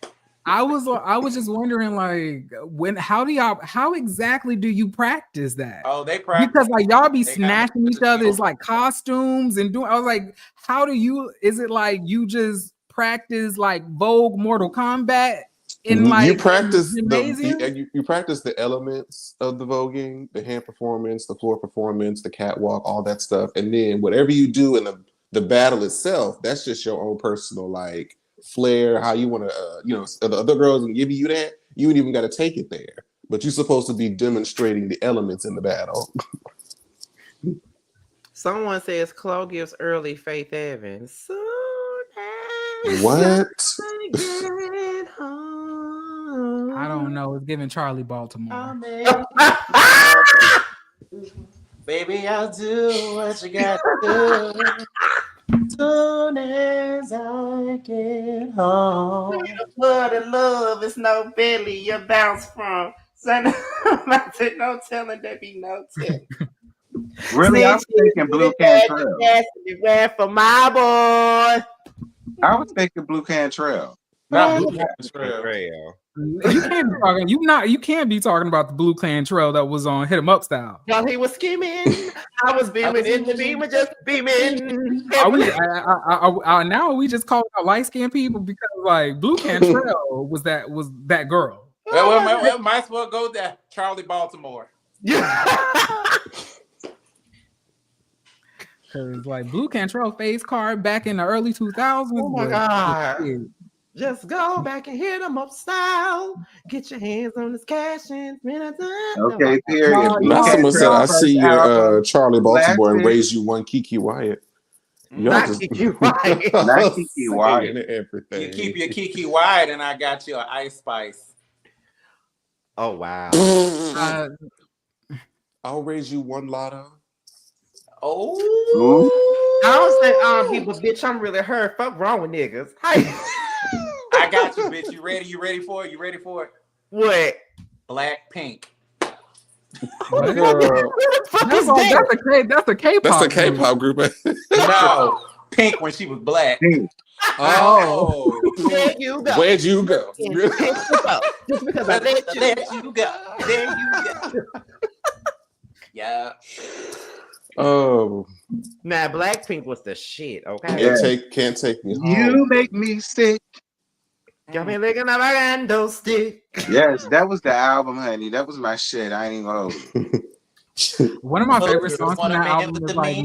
I was just wondering, like, how exactly do you practice that? Oh, they practice because like y'all be snatching each other's like costumes and doing. I was like, how do you? Is it like you just practice like Vogue Mortal Kombat in like you practice you practice the elements of the voguing, the hand performance, the floor performance, the catwalk, all that stuff, and then whatever you do in the battle itself, that's just your own personal like flair, how you want to, the other girls can give you that. You ain't even got to take it there, but you're supposed to be demonstrating the elements in the battle. Someone says Chloe gives early Faith Evans. Soon as what? I don't know. It's giving Charlie Baltimore. Baby, I'll do what you got to do. Soon as I get home. Blood and love is no belly you bounce from. Son, no telling there be no telling. Really, I was thinking Blue Cantrell. For my boy. I was thinking Blue Cantrell. Not Blue Cantrell. You can't be talking about the Blue Cantrell that was on Hit 'Em Up Style. While he was skimming, I was beaming in the beamer, just beaming. Now we just calling out light skinned people because like Blue Cantrell was that girl. Well, might as well go there, Charlie Baltimore. Cause like Blue Cantrell face card back in the early 2000s. Oh my god. Just go back and hit them up style. Get your hands on this cash and okay, period. Someone said I see your Charlie Baltimore and raise you one Kiki Wyatt. Not Kiki Wyatt. Not Kiki Wyatt. Everything. You keep your Kiki Wyatt and I got you an Ice Spice. Oh wow. I'll raise you one Lotto. Oh. I don't say people, bitch, I'm really hurt. Fuck wrong with niggas. I got you, bitch. You ready? You ready for it? You ready for it? What? Blackpink. That's the K-pop. That's the K-pop group. No, Pink when she was black. Oh, there you go. Where'd you go? Just because I let you go. There you go. Yeah. Oh. Nah, Blackpink was the shit. Okay. Can't take me home. You make me sick. Got me licking up a candlestick. Yes, that was the album, honey. That was my shit. I ain't gonna hold you. One of my favorite songs from that album is like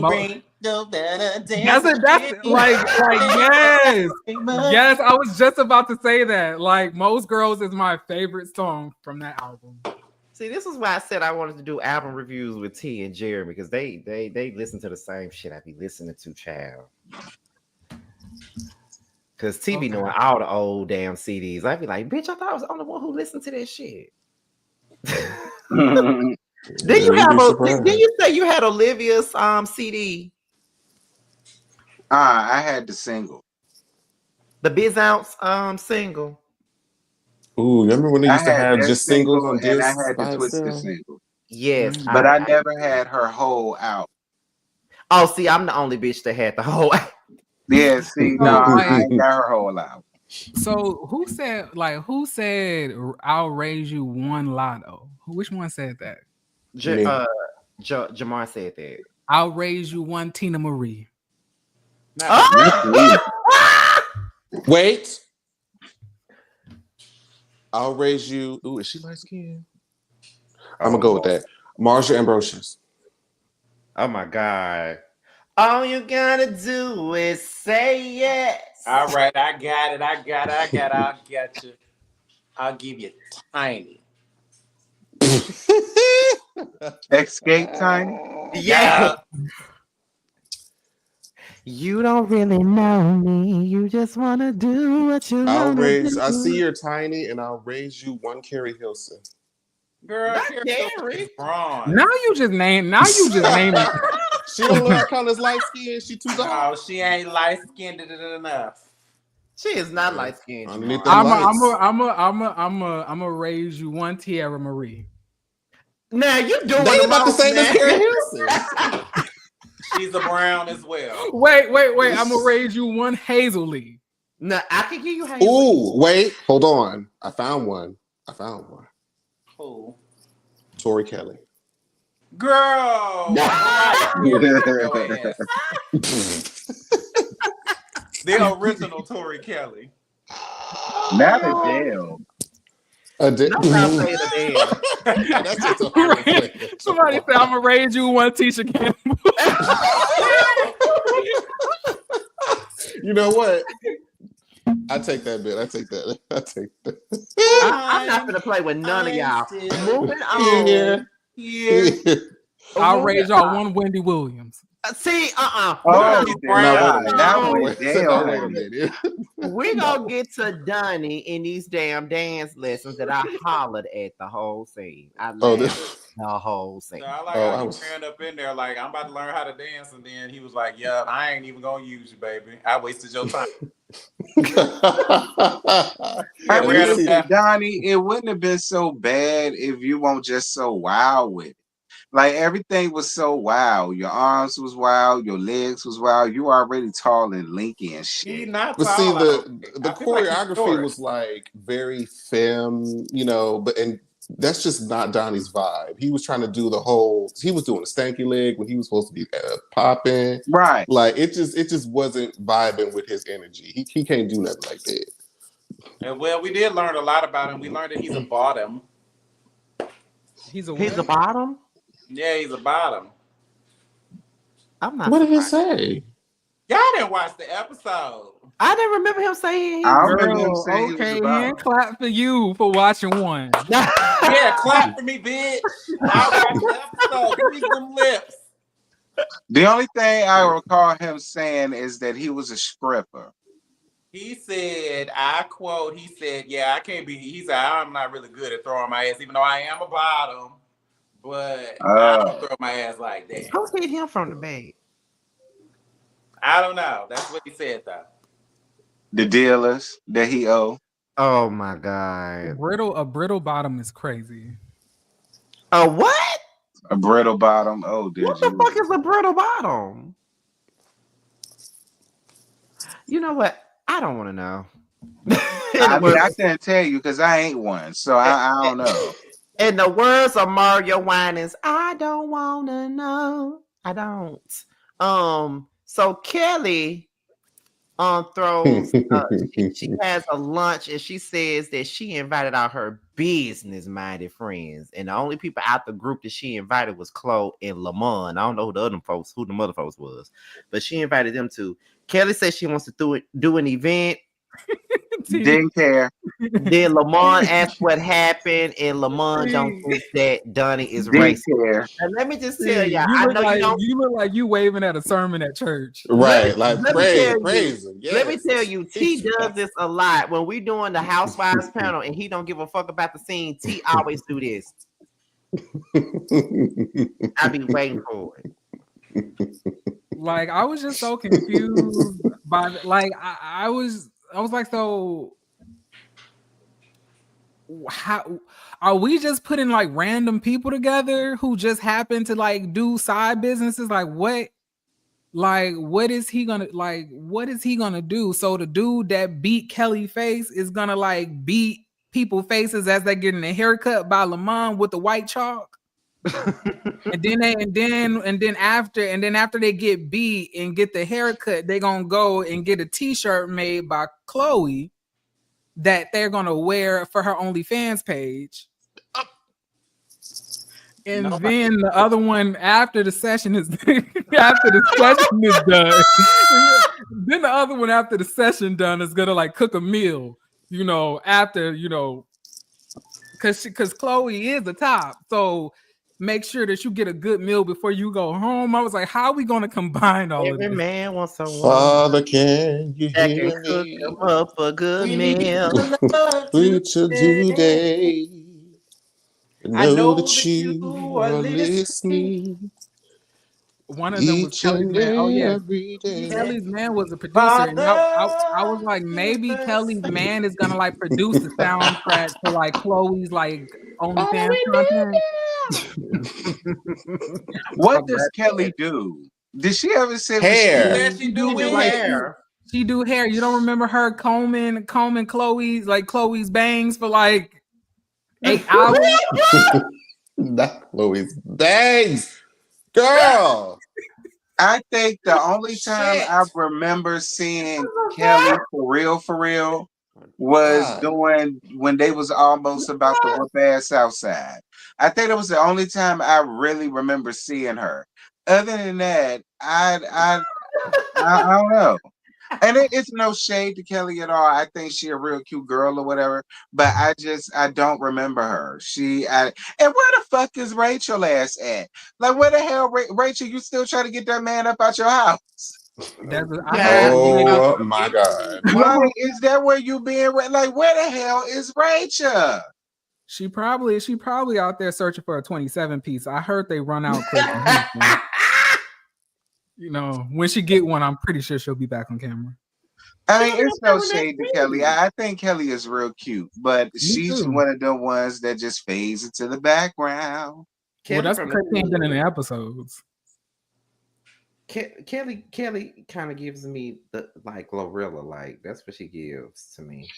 yes, I was just about to say that. Like Most Girls is my favorite song from that album. See, this is why I said I wanted to do album reviews with T and Jeremy because they listen to the same shit I be listening to, child. Because T be knowing all the old damn CDs. I be like, bitch, I thought I was the only one who listened to that shit. Did you say you had Olivia's CD? I had the single. The Biz Ounce single. Ooh, remember when they used to have just singles on disc? And I had the Twisted single. Yes. But I never had her whole out. Oh, see, I'm the only bitch that had the whole out. Yeah, see, no, I ain't got her whole out. So who said I'll raise you one Lotto? Which one said that? Jamar said that. I'll raise you one Tina Marie. Wait. I'll raise you. Ooh, is she light skinned? I'm gonna go with that. Marsha Ambrosius. Oh my God. All you gotta do is say yes. All right, I got it. I'll get you. I'll give you Tiny. Escape Tiny? Yeah. You don't really know me. You just want to do what you want to do. I see you're tiny, and I'll raise you one Carrie Hilson. Girl, Not Carrie Carrie. is bronze. Now you just name it. She don't look like as light skinned. She too dark. No, she ain't light skinned enough. She is not light skinned. I'm a raise you one Tierra Marie. Now you doing That it ain't about the same as Carrie Hilson. She's a brown as well. Wait. I'm gonna raise you one Hazel Lee. No, I can give you Hazel. Ooh, wait, hold on. I found one. Who? Tori Kelly. Girl. The original Tori Kelly. Not Adele. That's just a Somebody said I'm gonna raise you one Tisha Campbell. You know what? I take that bit. I'm not gonna play with none of y'all. Moving on. Yeah. I'll raise y'all one Wendy Williams. See, Oh, we gonna get to Donnie in these damn dance lessons that I hollered at the whole scene. I laughed the whole scene. So I ran up in there like, I'm about to learn how to dance, and then he was like, "Yeah, I ain't even gonna use you, baby. I wasted your time." Donnie, it wouldn't have been so bad if you weren't just so wild with it. Like everything was so wild. Your arms was wild, your legs was wild. You already tall and lanky and shit. He not but tall. see, the choreography was like very femme, but that's just not Donnie's vibe. He was trying to do he was doing a stanky leg when he was supposed to be popping. Right. Like it just wasn't vibing with his energy. He can't do nothing like that. And well, we did learn a lot about him. We learned that he's a bottom. He's a bottom? Yeah, he's a bottom. I'm not. What did he say? Y'all didn't watch the episode. I didn't remember him saying. Okay, hand clap for you for watching one. Yeah, clap for me, bitch. I watched the episode. Give me some lips. The only thing I recall him saying is that he was a stripper. He said, I quote, he said, "Yeah, I can't be." He said, "I'm not really good at throwing my ass, even though I am a bottom. But I don't throw my ass like that." Who hit him from the bed? I don't know. That's what he said, though. The dealers that he owe. Oh my God! A brittle bottom is crazy. A what? A brittle bottom. Oh, what the fuck is a brittle bottom? You know what? I don't want to know. I can't tell you because I ain't one, so I don't know. In the words of Mario Winans, I don't want to know. I don't. So Kelly throws she has a lunch and she says that she invited out her business-minded friends, and the only people out the group that she invited was Chloe and Lamont. I don't know who the other folks was, but she invited them to. Kelly says she wants to do an event. Didn't care. Then Lamont asked what happened, and Lamont don't think that Donnie is racist. Care. And let me just tell y'all, I know you look like you waving at a sermon at church. Right, praise. Yes. Let me tell you, T does this a lot. When we doing the Housewives panel and he don't give a fuck about the scene, T always do this. I be waiting for it. Like, I was just so confused by like I was like, so how are we just putting like random people together who just happen to like do side businesses? Like what is he gonna do? So the dude that beat Kelly face is gonna like beat people faces as they're getting a haircut by Lamont with the white chalk? and then after they get beat and get the haircut, they're gonna go and get a t-shirt made by Chloe that they're gonna wear for her OnlyFans page. And then the other one after the session is done. Then the other one after the session done is gonna like cook a meal, after because Chloe is the top. So make sure that you get a good meal before you go home. I was like, how are we gonna combine all of this? Every man wants someone Father, can you that can hear cook me? them up a good meal. Please today. I Know know that you are listening One of them was each Kelly's and man. Oh yeah, every day. Kelly's man was a producer, and I Father, was like, maybe give Kelly's us man is gonna like produce the soundtrack for like Chloe's like All OnlyFans we content. What does Kelly do? Did she ever say Hair. Said she do do hair. hair. She do hair. You don't remember her combing Chloe's bangs for like 8 hours? Not Chloe's bangs, girl. I think the only time I remember seeing Kelly for real was doing when they was almost about to whoop ass outside. I think that was the only time I really remember seeing her. Other than that, I don't know. And it's no shade to Kelly at all. I think she a real cute girl or whatever. But I don't remember her. And where the fuck is Rachel ass at? Like where the hell, Rachel? You still trying to get that man up out your house? Oh my God! Like, is that where you being? Like, where the hell is Rachel? She probably out there searching for a 27 piece. I heard they run out quick. When she get one, I'm pretty sure she'll be back on camera. I mean, it's no shade to Kelly. I think Kelly is real cute, but she's one of the ones that just fades into the background. Well, that's because she ain't been in the episodes. Kelly kind of gives me the like Glorilla, like that's what she gives to me,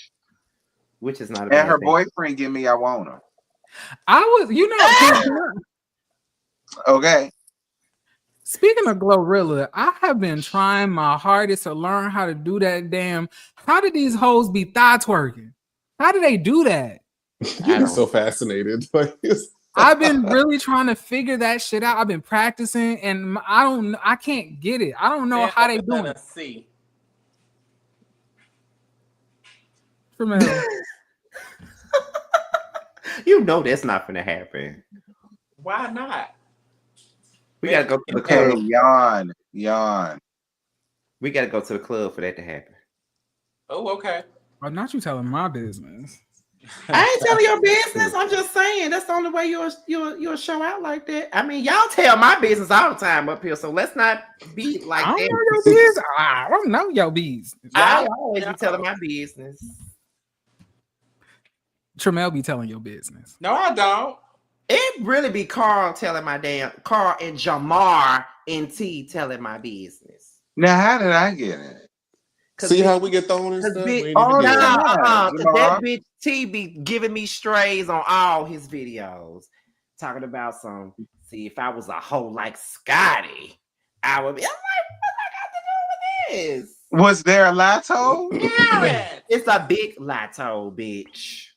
which is not. And her boyfriend give me I want her. Okay. Speaking of Glorilla, I have been trying my hardest to learn how to do that damn. How did these hoes be thigh twerking? How do they do that? You're so fascinated. I've been really trying to figure that shit out. I've been practicing, and I can't get it. I don't know how they doing it. See. That's not gonna happen. Why not? We gotta go to the club. Yawn. We gotta go to the club for that to happen. Oh, okay. Well, not you telling my business. I ain't telling your business. I'm just saying that's the only way you'll show out like that. I mean, y'all tell my business all the time up here, so let's not be like I that. don't know your business. I don't know your business. I always be telling my business. Tremel be telling your business. No, I don't. It really be Carl telling my Carl and Jamar and T telling my business. Now, how did I get it? See how we get thrown and stuff? That bitch T be giving me strays on all his videos, talking about see, if I was a hoe like Scotty, I would be. I'm like, what I got to do with this? Was there a lato? Yeah, it's a big lato, bitch.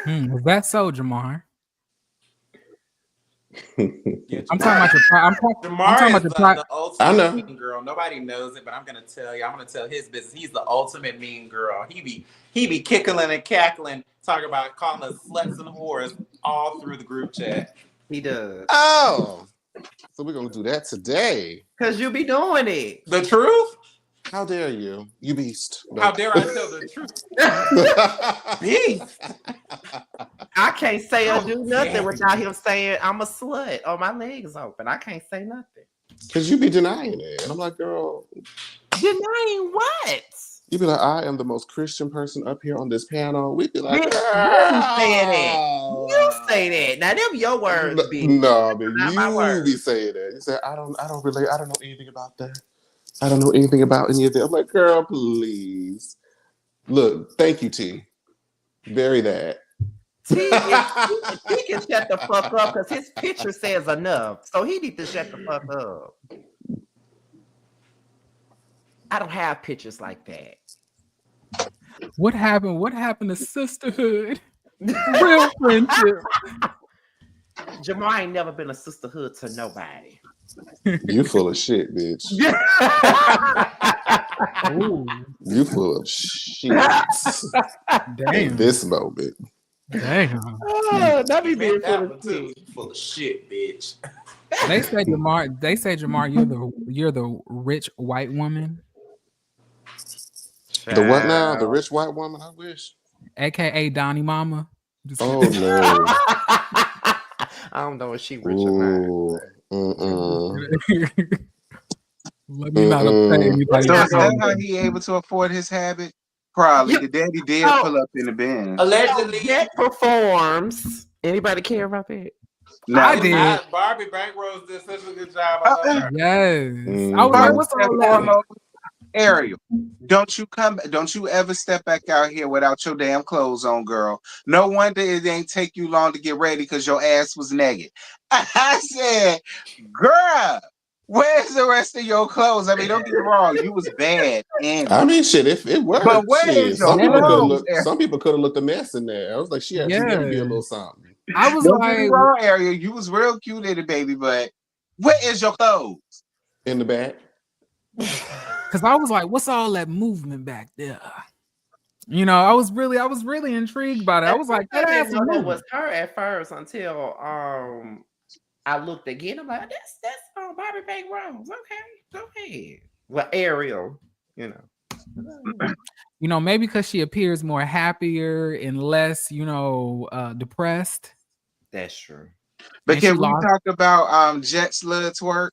Was that so, Jamar? I'm talking about your. I'm talking about the ultimate mean girl. Nobody knows it, but I'm gonna tell you. I'm gonna tell his business. He's the ultimate mean girl. He be kickling and cackling, talking about calling us sluts and whores all through the group chat. He does. Oh, so we're gonna do that today. Cause you be doing it. The truth? How dare you, you beast? No. How dare I tell the truth? Beast. I can't say or do nothing without him saying I'm a slut or my legs open. I can't say nothing. Cause you be denying it. And I'm like, girl. Denying what? You be like, I am the most Christian person up here on this panel. We be like, you say that. You say that. Now them your words, bitch. No, I mean, you be saying that. You say, I don't know anything about that. I don't know anything about any of that. I'm like, girl, please. Look, thank you, T. Very that. See, if he can shut the fuck up because his picture says enough. So he need to shut the fuck up. I don't have pictures like that. What happened? What happened to sisterhood? Real friendship. Jamar ain't never been a sisterhood to nobody. You full of shit, bitch. Ooh, You full of shit. damn. In this moment. Damn. Oh, that be being full of shit. You full of shit, bitch. They say Jamar, you're the rich white woman, The what now? The rich white woman? I wish. aka Donnie Mama. Just Oh no. I don't know if she rich or not. Let me not upset anybody. So is that how he able to afford his habit? Probably. The daddy did pull up in the Benz. Allegedly. Jet performs. Anybody care about that? No, I did. Barbie Bankrose did such a good job. I love her. Yes. I was like, what's all that? Ariel, don't you ever step back out here without your damn clothes on, girl. No wonder it ain't take you long to get ready because your ass was naked. I said, girl, where's the rest of your clothes? I mean, don't get me wrong, you was bad. I mean, shit, if it worked, but where shit, is your clothes? some people could have looked a mess in there. I was like, she actually gave me a little something. I was don't like, get me wrong, Ariel, you was real cute little baby, but where is your clothes? In the back. Because I was like, what's all that movement back there? You know, I was really intrigued by it. I was like, that I ass didn't know it moving. was her at first until I looked again. I'm like, that's Bobby Bankrose. Okay, go ahead. Well, Ariel, you know. You know, maybe because she appears more happier and less, depressed. That's true. But can we talk about Jet's little twerk?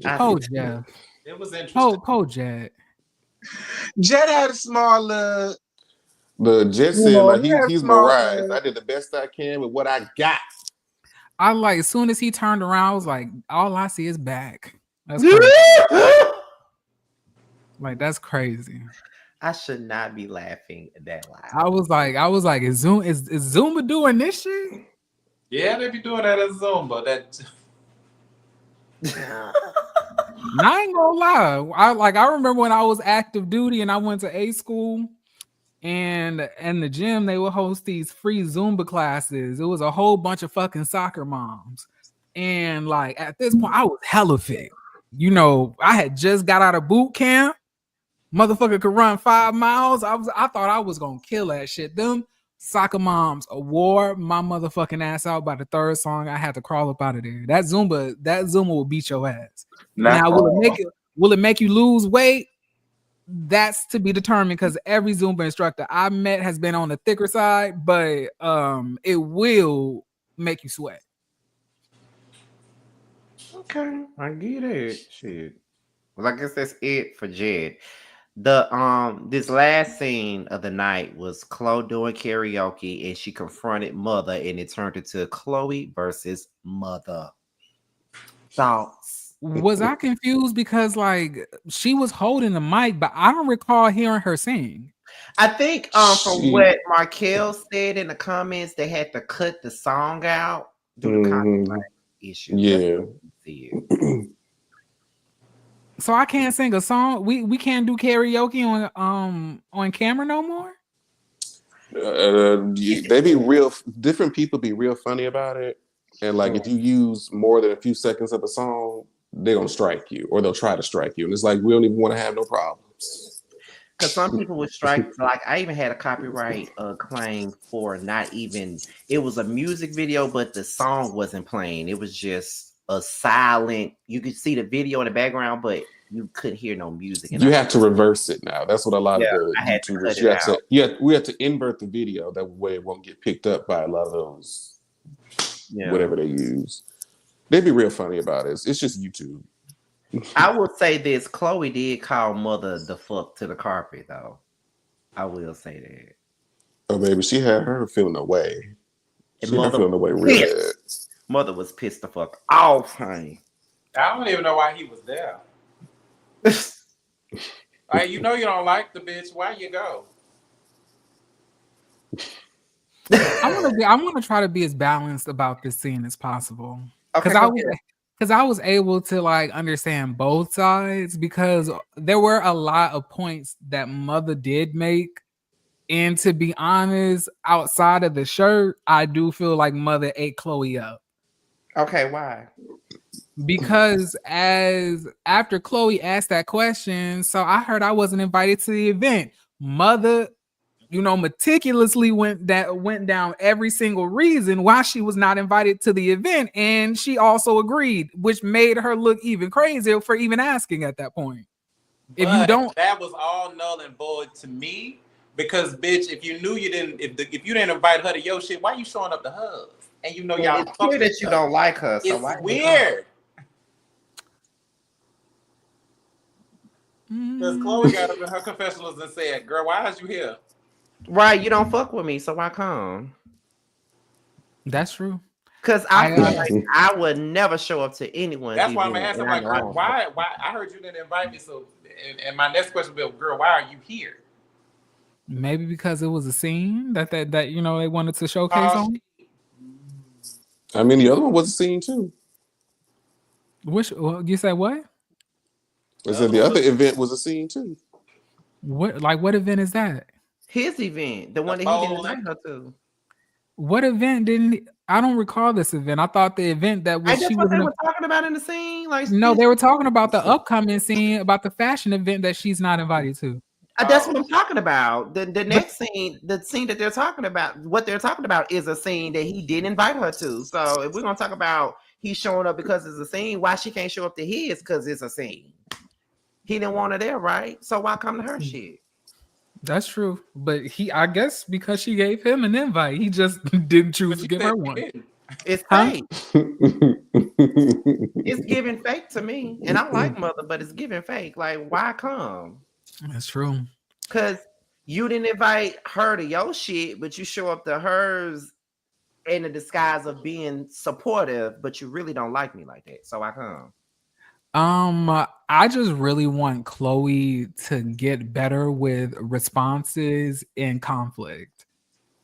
Oh, Jeff. It was interesting. Oh, Jet. Jet had a small look. The Jet said, like, he's Mariah. I did the best I can with what I got. I like, as soon as he turned around, I was like, all I see is back. That's crazy. Like, that's crazy. I should not be laughing that loud. I was like, is Zumba doing this shit? Yeah, they be doing that at Zumba. I ain't gonna lie. I remember when I was active duty and I went to A school, and in the gym they would host these free Zumba classes. It was a whole bunch of fucking soccer moms, and like at this point I was hella fit. You know, I had just got out of boot camp. Motherfucker could run 5 miles. I thought I was gonna kill that shit. Them soccer moms wore my motherfucking ass out. By the third song, I had to crawl up out of there. That Zumba will beat your ass. Now, will it make you lose weight? That's to be determined, because every Zumba instructor I met has been on the thicker side, but it will make you sweat. Okay, I get it. Shit. Well, I guess that's it for Jed. The this last scene of the night was Chloe doing karaoke, and she confronted Mother, and it turned into Chloe versus Mother. Thoughts? Was I confused because like she was holding the mic, but I don't recall hearing her sing. I think from what Markel said in the comments, they had to cut the song out due to copyright issues. Yeah. So I can't sing a song. We can't do karaoke on camera no more. They be real. Different people be real funny about it, and like if you use more than a few seconds of a song, they're gonna strike you, or they'll try to strike you, and it's like we don't even want to have no problems. Because some people would strike. Like I even had a copyright claim for not even. It was a music video, but the song wasn't playing. It was just a silent. You could see the video in the background, but you couldn't hear no music. And you have to reverse it now. That's what a lot of the YouTubers. We have to invert the video. That way it won't get picked up by a lot of those. Whatever they use. They be real funny about it. It's just YouTube. I will say this: Chloe did call Mother the fuck to the carpet, though. I will say that. Oh, baby, she had her feeling away. She had her feeling away real bad. Mother was pissed the fuck off, honey. I don't even know why he was there. Like, you know you don't like the bitch. Why you go? want to try to be as balanced about this scene as possible. Okay, Because I was able to like understand both sides, because there were a lot of points that Mother did make. And to be honest, outside of the shirt, I do feel like Mother ate Chloe up. Okay, why? Because as after Chloe asked that question, so I heard I wasn't invited to the event. Mother, meticulously went down every single reason why she was not invited to the event, and she also agreed, which made her look even crazier for even asking at that point. That was all null and void to me, because bitch, if you knew you didn't, if you didn't invite her to your shit, why you showing up to hers? And y'all. It's clear that you don't like her. So it's weird. Because Chloe got up in her confessionals and said, "Girl, why is you here?" Right, you don't fuck with me, so why come? That's true. Because I feel like I would never show up to anyone. That's why I'm asking, like, girl, why? I heard you didn't invite me, so. And my next question will be, girl, why are you here? Maybe because it was a scene that they wanted to showcase on. I mean, the other one was a scene too. You said what? I said the other event was a scene too. What event is that? His event, the one that he didn't invite her to. What event didn't? I don't recall this event. I thought the event that was they were talking about in the scene. Like, no, they were talking about the upcoming scene, about the fashion event that she's not invited to. That's what I'm talking about. The next scene, the scene that they're talking about, what they're talking about is a scene that he didn't invite her to. So if we're gonna talk about he's showing up because it's a scene, why she can't show up to his? Because it's a scene. He didn't want her there, right? So why come to her shit? That's true, but I guess because she gave him an invite, he just didn't choose to give her one. It's fake. It's giving fake to me, and I like Mother, but it's giving fake. Like, why come? That's true. Because you didn't invite her to your shit, but you show up to hers in the disguise of being supportive, but you really don't like me like that. So why come? I just really want Chloe to get better with responses in conflict.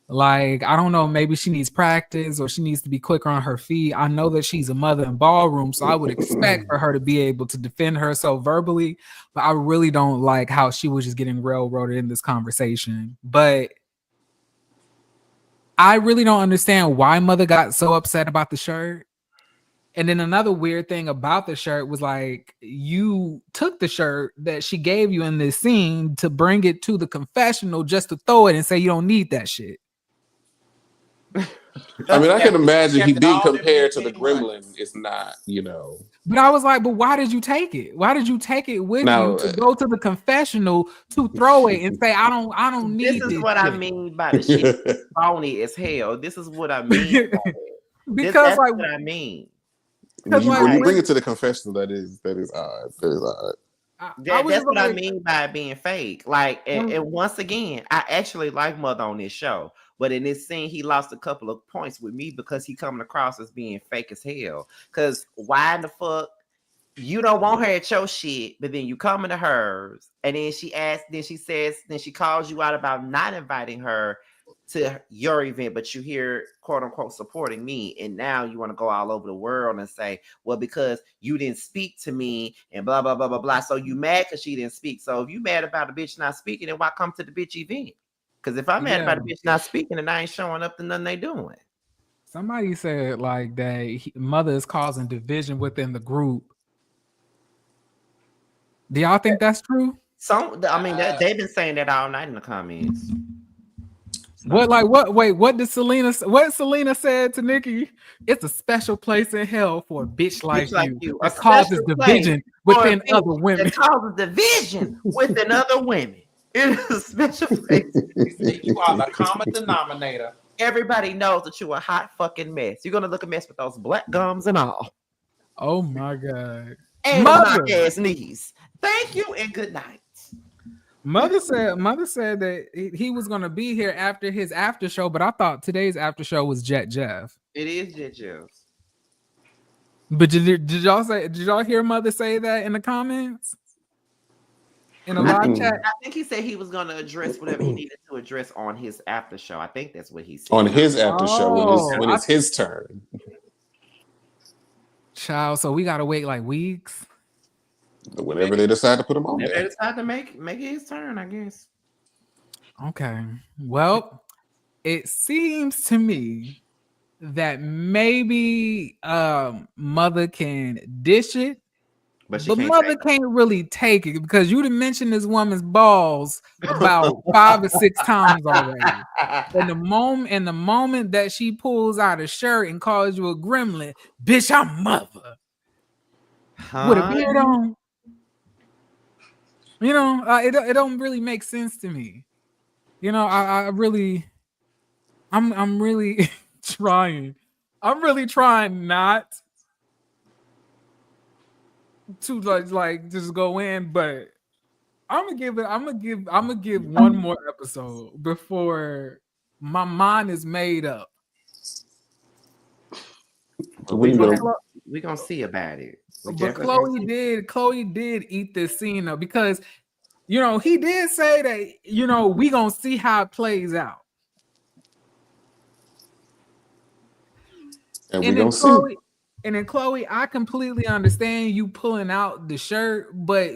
Like, I don't know, maybe she needs practice or she needs to be quicker on her feet. I know that she's a mother in Ballroom, so I would expect for her to be able to defend herself verbally, but I really don't like how she was just getting railroaded in this conversation. But I really don't understand why Mother got so upset about the shirt. And then another weird thing about the shirt was like, you took the shirt that she gave you in this scene to bring it to the confessional just to throw it and say you don't need that shit. I mean, I can imagine he being compared to the Gremlin is not, But I was like, but why did you take it? Why did you take it with you to go to the confessional to throw it and say, I don't need this? This is what I mean by the shit phony as hell. This is what I mean. Because that's what I mean. When you bring it to the confessional, that is odd. That is odd. That's what I mean by being fake. Like, and once again, I actually like Mother on this show, but in this scene, he lost a couple of points with me because he coming across as being fake as hell. Because why in the fuck you don't want her at your shit, but then you coming to hers, and then she asks, then she calls you out about not inviting her to your event, but you hear quote unquote supporting me, and now you want to go all over the world and say, well, because you didn't speak to me and blah blah blah blah blah. So you mad because she didn't speak. So if you mad about a bitch not speaking, then why come to the bitch event? Because if I'm mad about a bitch not speaking and I ain't showing up, then nothing they doing. Somebody said like that Mother is causing division within the group. Do y'all think that's true? They've been saying that all night in the comments. What did Selena said to Nikki? It's a special place in hell for a bitch like you. It causes division within other women. It causes division within other women. It is a special place. You are the common denominator. Everybody knows that you're a hot fucking mess. You're gonna look a mess with those black gums and all. Oh my God. And Mother ass knees. Thank you and good night. Mother said that he was gonna be here after his after show, but I thought today's after show was Jet Jeff. It is Jet Jeff. But did y'all hear Mother say that in the comments? in a live chat? I think he said he was going to address whatever he needed to address on his after show. I think that's what he said. On his after show when it's his turn. Child, so we gotta wait like weeks. Whenever they decide to put him on They there. decide to make it his turn, I guess. Okay. Well, it seems to me that maybe Mother can dish it, but Mother can't really take it because you done mentioned this woman's balls about 5 or 6 times already. And the moment that she pulls out a shirt and calls you a gremlin, bitch, I'm Mother. With a beard on. You know, it don't really make sense to me. You know, I'm really trying. I'm really trying not to like just go in, but I'm gonna give one more episode before my mind is made up. We're gonna see about it. But Chloe did eat this scene though, because you know he did say that, you know, we gonna see how it plays out. And we gonna see. And then Chloe, I completely understand you pulling out the shirt, but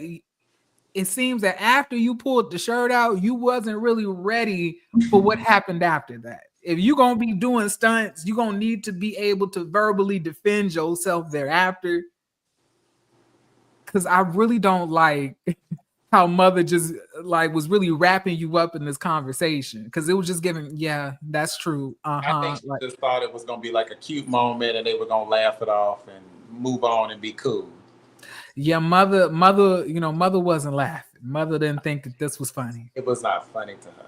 it seems that after you pulled the shirt out, you wasn't really ready for what happened after that. If you're gonna be doing stunts, you're gonna need to be able to verbally defend yourself thereafter. Because I really don't like how Mother just like was really wrapping you up in this conversation, because it was just giving, yeah, that's true. I think she just thought it was gonna be like a cute moment and they were gonna laugh it off and move on and be cool. Yeah, Mother, you know, Mother wasn't laughing. Mother didn't think that this was funny. It was not funny to her.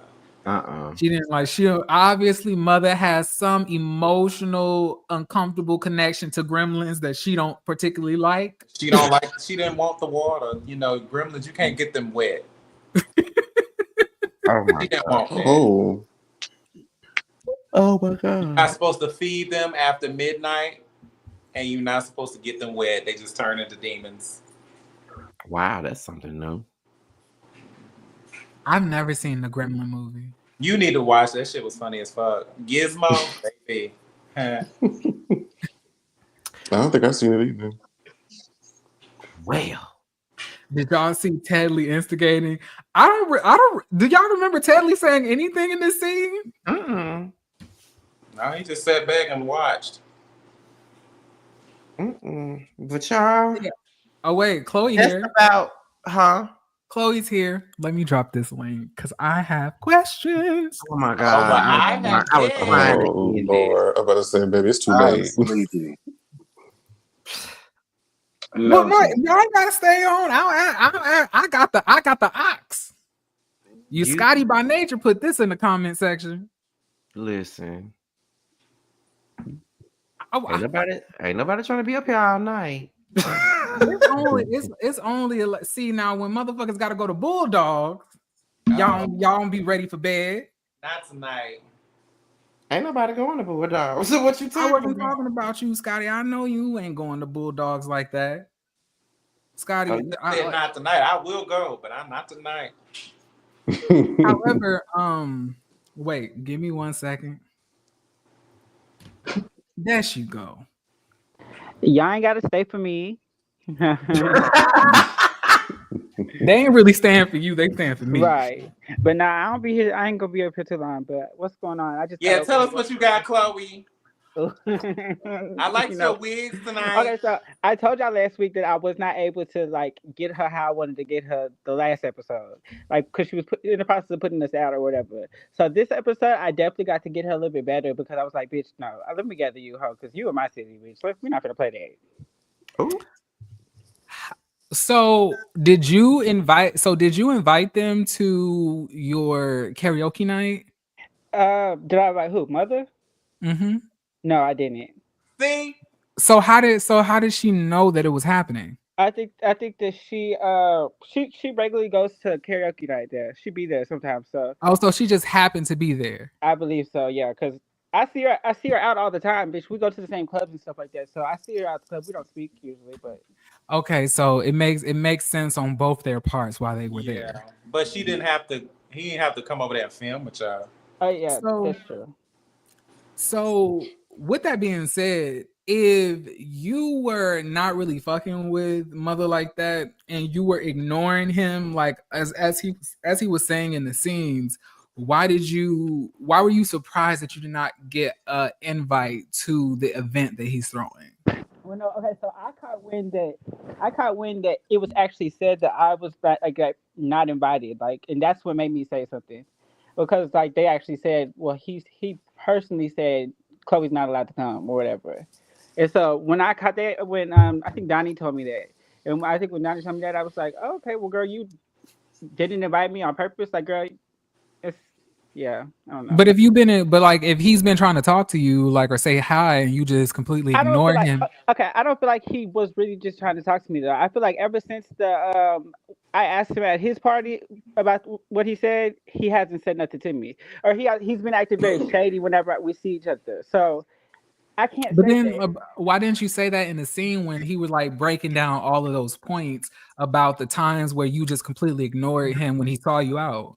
She didn't like. She obviously Mother has some emotional, uncomfortable connection to gremlins that she don't particularly like. She don't like. She didn't want the water. You know, gremlins, you can't get them wet. Oh my God. Oh my God. You're not supposed to feed them after midnight, and you're not supposed to get them wet. They just turn into demons. Wow, that's something new. I've never seen the Gremlin movie. You need to watch that. Shit was funny as fuck. Gizmo, baby. I don't think I've seen it either. Well, did y'all see Ted Lee instigating? I don't. Do y'all remember Ted Lee saying anything in this scene? No, he just sat back and watched. But y'all. Yeah. Oh wait, Chloe that's here. Chloe's here. Let me drop this link because I have questions. Oh my God! I was crying. Oh Lord! I'm about to say, baby, it's too late. No, y'all gotta stay on. I got the ox. You Scotty by nature put this in the comment section. Listen. Ain't nobody trying to be up here all night. it's only see now when motherfuckers got to go to Bulldogs, y'all don't be ready for bed. Not tonight. Ain't nobody going to Bulldogs. So what you talking about? I wasn't talking about you, Scotty. I know you ain't going to Bulldogs like that, Scotty. Not tonight. I will go, but I'm not tonight. However, wait, give me 1 second. There you go. Y'all ain't gotta stay for me. They ain't really stand for you, they stand for me. Right. But nah, I don't be here. I ain't gonna be up here too long. But what's going on? Tell us what you got, Chloe. I like your wigs tonight. Okay, so I told y'all last week that I was not able to like get her how I wanted to get her the last episode, like because she was in the process of putting this out or whatever. So this episode, I definitely got to get her a little bit better because I was like, bitch, no, let me gather you, hoe, because you in my city, bitch. We're not gonna play that. Ooh. So did you invite them to your karaoke night? Did I invite who? Mother? Mm-hmm. No, I didn't. See? So how did she know that it was happening? I think that she regularly goes to karaoke night there. She be there sometimes. So so she just happened to be there. I believe so, yeah, because I see her out all the time, bitch. We go to the same clubs and stuff like that. So I see her out the club. We don't speak usually, but Okay, so it makes sense on both their parts while they were there. But she didn't have to. He didn't have to come over there and film with y'all. Oh yeah, So that's true. So, with that being said, if you were not really fucking with Mother like that, and you were ignoring him, like as he was saying in the scenes, why were you surprised that you did not get an invite to the event that he's throwing? Well, no, okay. So I caught wind that it was actually said that I was like not invited, like, and that's what made me say something, because like they actually said, well, he personally said Chloe's not allowed to come or whatever. And so when I caught that, when I think Donnie told me that, and I think when Donnie told me that, I was like, oh, okay, well, girl, you didn't invite me on purpose, like, girl, it's yeah, I don't know. But if he's been trying to talk to you, like, or say hi, and you just completely I don't feel ignore like him. okay. I don't feel like he was really just trying to talk to me though. I feel like ever since the I asked him at his party about what he said, he hasn't said nothing to me, or he's been acting very shady whenever we see each other. So I can't But say then, that. why didn't you say that in the scene when he was like breaking down all of those points about the times where you just completely ignored him when he saw you out?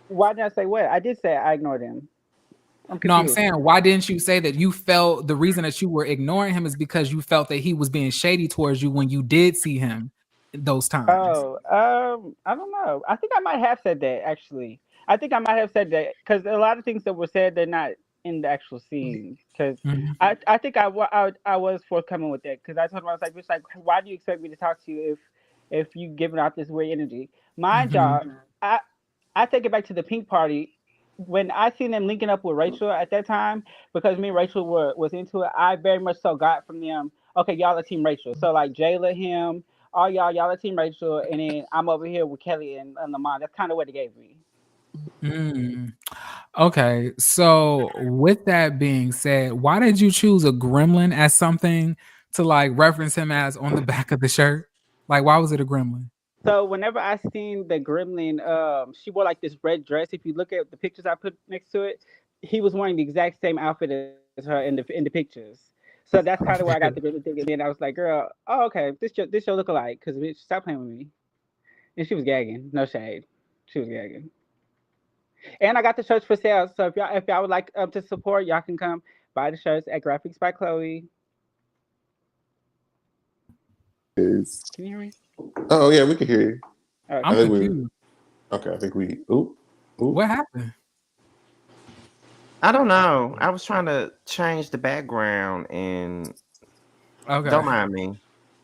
Why did I say what? I did say I ignored him. I'm No, I'm confused. saying, why didn't you say that you felt the reason that you were ignoring him is because you felt that he was being shady towards you when you did see him those times? Oh, I don't know. I think I might have said that actually. I think I might have said that because a lot of things that were said they're not in the actual scene. Because Mhm. I think I was forthcoming with that because I told him I was like, bitch, like, why do you expect me to talk to you if you giving out this weird energy? Mind Mhm. y'all, I take it back to the pink party. When I seen them linking up with Rachel at that time, because me and Rachel was into it, I very much so got from them, okay, y'all are team Rachel. So like Jayla, him, all y'all are team Rachel, and then I'm over here with Kelly and Lamont. That's kind of what it gave me. Mm. Okay, so with that being said, why did you choose a gremlin as something to like reference him as on the back of the shirt? Like, why was it a gremlin? So whenever I seen the gremlin, she wore like this red dress. If you look at the pictures I put next to it, he was wearing the exact same outfit as her in the pictures. So that's kind of where I got the gremlin thing. And then I was like, girl, oh okay, this your look alike. Cause bitch, stop playing with me. And she was gagging. No shade. She was gagging. And I got the shirts for sale. So if y'all would like to support, y'all can come buy the shirts at Graphics by Chloe. Is Can you hear me? oh yeah, we can hear you. I I'm Okay. think we confused. okay. I think we. Ooh, ooh. What happened? I don't know. I was trying to change the background and Okay. don't mind me.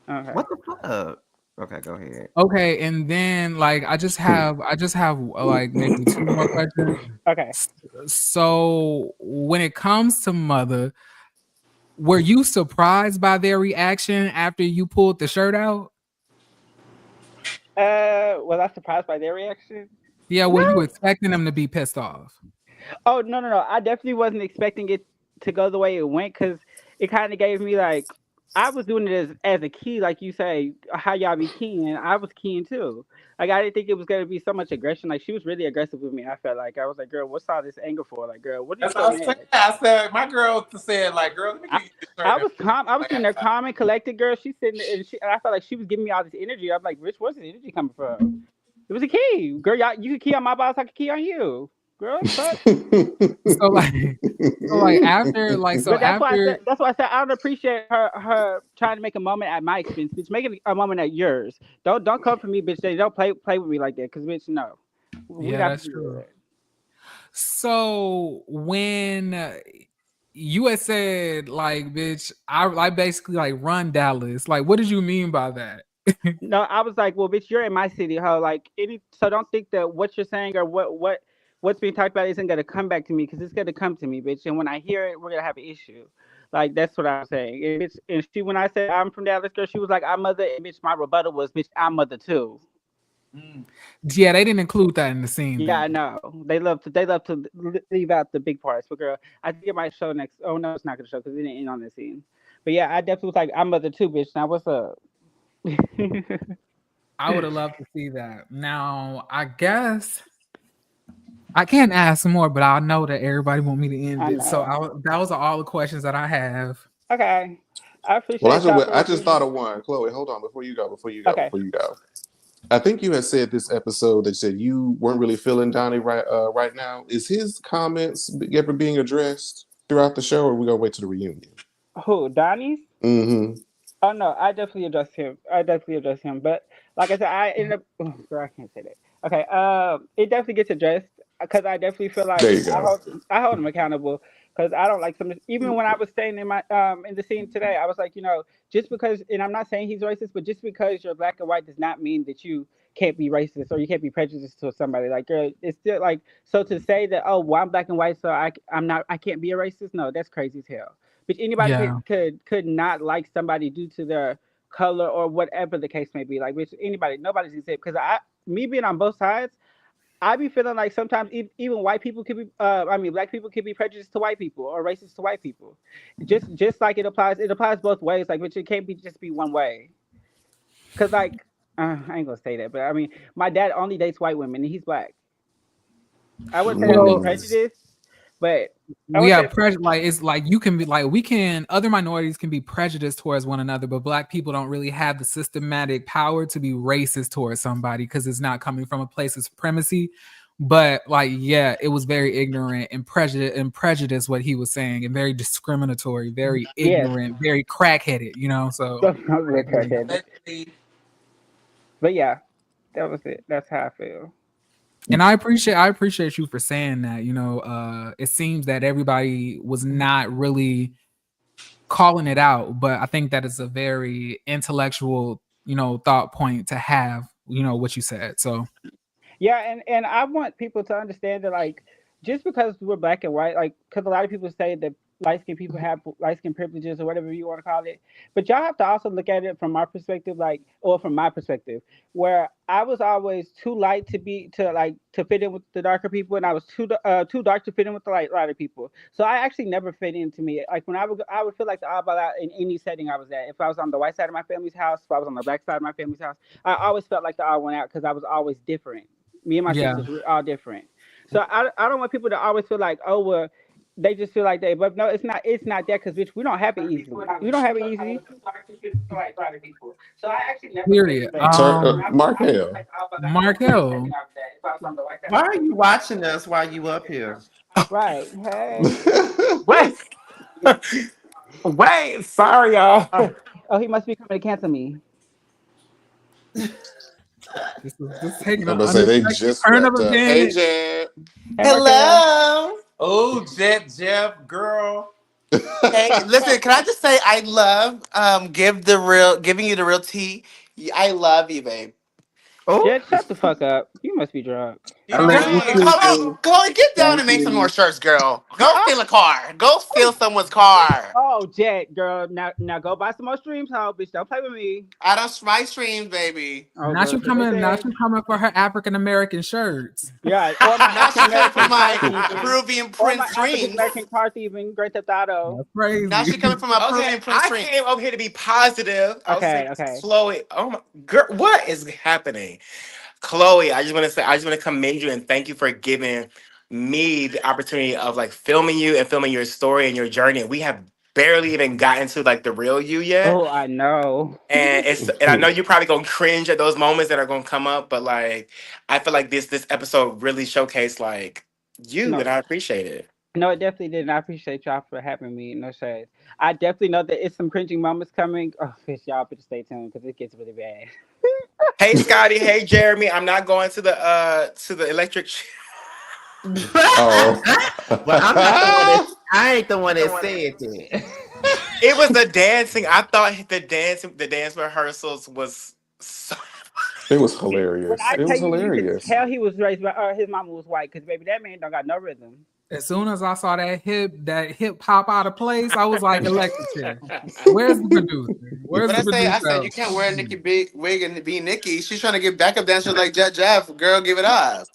Okay. What the fuck? Okay, go ahead. Okay, and then like I just have like maybe two more questions. Okay. So when it comes to Mother, were you surprised by their reaction after you pulled the shirt out? Was I surprised by their reaction? Yeah, were No. you expecting them to be pissed off? Oh no. I definitely wasn't expecting it to go the way it went because it kind of gave me like I was doing it as a key, like you say, how y'all be keying. I was keying too. Like I didn't think it was gonna be so much aggression. Like she was really aggressive with me. I felt like I was like, girl, what's all this anger for? Like, girl, what are you That's so what I said. mad? I said my girl said, like, girl, let me I, get you this shirt I and was calm. I was like sitting there calm and collected, girl. She's sitting there and I felt like she was giving me all this energy. I'm like, Rich, where's this energy coming from? It was a key, girl. Y'all, you could key on my boss. I could key on you, girl. Fuck. So like so like after like so But that's why I after said. That's why I said I don't appreciate her trying to make a moment at my expense, bitch. Make it a moment at yours. Don't come for me, bitch. They don't play with me like that, cause bitch, no, we yeah, not that's to do true. that. So when you had said like bitch, I basically like run Dallas. Like what did you mean by that? No, I was like, well, bitch, you're in my city, ho. Like any, so don't think that what you're saying or what's being talked about isn't gonna come back to me, cause it's gonna come to me, bitch. And when I hear it, we're gonna have an issue. Like that's what I'm saying. And, bitch, and she, when I said I'm from Dallas, girl, she was like, I'm mother, and bitch, my rebuttal was, bitch, I'm mother too. Mm. Yeah, they didn't include that in the scene Yeah, I then. know. They love to leave out the big parts. But girl, I think it might show next. Oh no, it's not gonna show because it didn't end on the scene. But yeah, I definitely was like, I'm mother too, bitch. Now what's up? I would have loved to see that. Now, I guess I can't ask more, but I know that everybody want me to end I it. So know. that was all the questions that I have. Okay. I Well, appreciate y'all I for just thought of one. Chloe, hold on before you go. okay. I think you had said this episode that said you weren't really feeling Donnie right now. Is his comments ever being addressed throughout the show, or are we gonna wait to the reunion? Who, Donnie's? Mm-hmm. Oh no, I definitely address him. But like I said, I ended up. Oh, girl, I can't say that. Okay, it definitely gets addressed because I definitely feel There like you go. I hold him accountable because I don't like some. Even when I was staying in my in the scene today, I was like, just because, and I'm not saying he's racist, but just because you're black and white does not mean that you can't be racist or you can't be prejudiced to somebody. Like, girl, it's still like so to say that, oh, well, I'm black and white, so I can't be a racist. No, that's crazy as hell. But anybody Yeah. could not like somebody due to their color or whatever the case may be. Like, which anybody, nobody's exempt. Because me being on both sides, I be feeling like sometimes even white people could be, black people could be prejudiced to white people or racist to white people. Just like it applies both ways. Like, which it can't be just be one way. Because like, I ain't gonna say that, but I mean, my dad only dates white women and he's black. I wouldn't say that's being Well, prejudiced, but I we would have say, like it's like you can be like we can other minorities can be prejudiced towards one another, but black people don't really have the systematic power to be racist towards somebody because it's not coming from a place of supremacy. But like, yeah, it was very ignorant and prejudice what he was saying, and very discriminatory, very yes, ignorant, very crackheaded. So I'm I real agree. crackheaded. But yeah, that was it. That's how I feel. And I appreciate you for saying that. It seems that everybody was not really calling it out, but I think that is a very intellectual, thought point to have, what you said. So Yeah, and I want people to understand that like just because we're black and white, like because a lot of people say that light skinned people have light skin privileges or whatever you want to call it, but y'all have to also look at it from our perspective, like or from my perspective, where I was always too light to fit in with the darker people, and I was too dark to fit in with the lighter people. So I actually never fit into me. Like when I would feel like the oddball out in any setting I was at. If I was on the white side of my family's house, if I was on the black side of my family's house, I always felt like the odd one out because I was always different. Me and my yeah, sisters, we're all different. So I don't want people to always feel like, oh well, they just feel like they. But no, it's not that because bitch, we don't have it easily. We don't have it easy. So I actually never fit period. in that. Mark Hale. Markel, Why are you watching us while you up here? Right. Hey. Wait, wait, sorry, y'all. Oh, he must be coming to cancel me. this is taking I'm an gonna say they unexpected just turn of wrapped up. Hey, events. Jan. Hey, Markel. Hello. Oh, Jet, Jeff, girl. Hey, listen, can I just say I love giving you the real tea. I love you, babe. Oh, Jet, shut the fuck up. You must be drunk. She Girl, love you drunk. too, come on, boo. Chloe, get down Thank and make some more you. shirts, girl. Go steal a car. Go steal someone's car. Oh, Jet, girl. Now go buy some more streams, hoe, bitch. Don't play with me. I don't my streams, baby. Oh, girl. So they Not said. you coming for her African American shirts. Yeah, or my Now African she coming for American car my thieving, Peruvian or my Prince African streams. American car thieving, Great Theft Auto. That's Now crazy. she coming for my Okay, Peruvian Prince I streams. came over here to be positive. I was Okay, saying okay. slow it. Oh my girl, what is happening? Chloe, I just want to commend you and thank you for giving me the opportunity of like filming you and filming your story and your journey. We have barely even gotten to like the real you yet. Oh, I know. And I know you're probably gonna cringe at those moments that are gonna come up, but like I feel like this episode really showcased like you No, and I appreciate it. no, it definitely did. And I appreciate y'all for having me. No shade. I definitely know that it's some cringing moments coming. Oh, bitch, y'all better stay tuned because it gets really bad. Hey Scotty, hey Jeremy. I'm not going to the electric Oh. well, I'm not the one that I ain't the one that said that. It was the dancing. I thought the dance rehearsals was so. It was When hilarious. I It tell was you, you could hilarious. tell he was raised by, his mama was white because baby, that man don't got no rhythm. As soon as I saw that hip hop out of place, I was like, electric chair. Where's the producer? Where's What the I say? producer? I said you can't wear a Nicki big wig and be Nicki. She's trying to get backup dancers like Jet Jeff. Girl, give it up.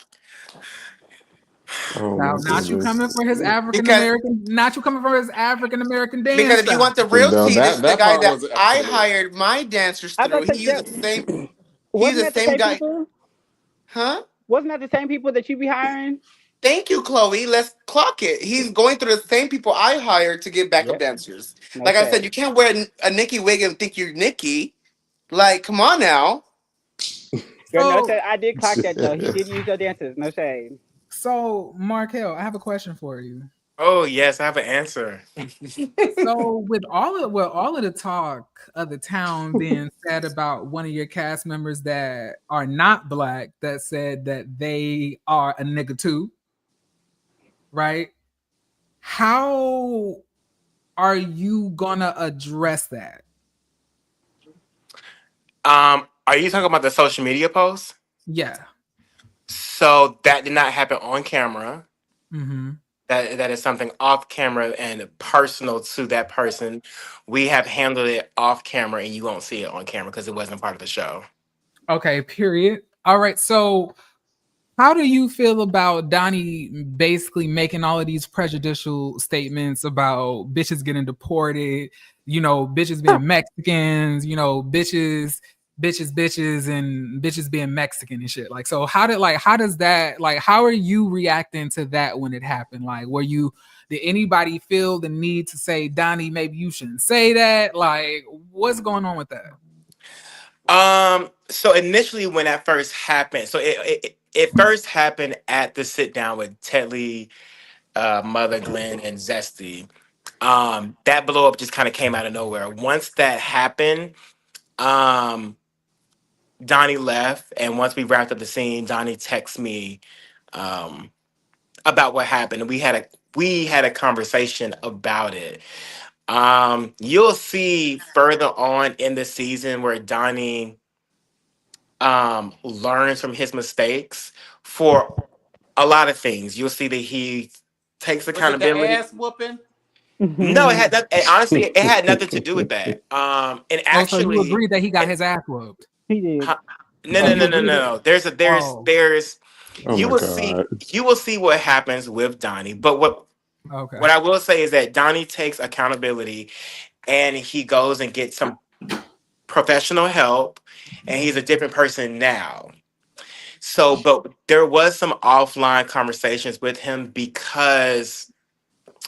Oh Now, my not you goodness. coming for his African Because American, not you coming for his African American dance because if you style. want the real No, tea, this is the that guy part that wasn't I excellent. hired my dancers I was through. about to He say, used the Jeff, same. He's wasn't the that the same same guy, people? huh? Wasn't that the same people that you be hiring? Thank you, Chloe. Let's clock it. He's going through the same people I hired to get backup Yep. dancers. No Like I said, shade. you can't wear a Nikki wig and think you're Nikki. Like, come on now. Girl, no So shade. I did clock that though. He did use your dances. No shade. so Markel, I have a question for you. Oh yes, I have an answer. So with all of the talk of the town being said about one of your cast members that are not black that said that they are a nigga too, right? How are you gonna address that? Are you talking about the social media post? Yeah. So that did not happen on camera. Mm-hmm. That is something off camera and personal to that person. We have handled it off camera, and you won't see it on camera because it wasn't part of the show. Okay, period. All right. So how do you feel about Donnie basically making all of these prejudicial statements about bitches getting deported, bitches being Mexicans, bitches, and bitches being Mexican and shit? Like, so how does that, like, how are you reacting to that when it happened? Like, did anybody feel the need to say, Donnie, maybe you shouldn't say that? Like, what's going on with that? So initially when that first happened, so it first happened at the sit down with Ted Lee, Mother Glenn, and Zesty. That blow up just kind of came out of nowhere. Once that happened, um, Donnie left, and once we wrapped up the scene, Donnie texted me um, about what happened, and we had a conversation about it. You'll see further on in the season where Donnie learns from his mistakes for a lot of things. You'll see that he takes Was it the accountability. ass whooping? No, it had honestly, it had nothing to do with that. And Oh, so you actually, agree that he got it, his ass whooped? He did. huh, no, So no, you no, no, agree that? no. Oh, There's. Oh You my will see. god. You will see what happens with Donnie. But okay. what I will say is that Donnie takes accountability, and he goes and gets some professional help, and he's a different person now. So, but there was some offline conversations with him because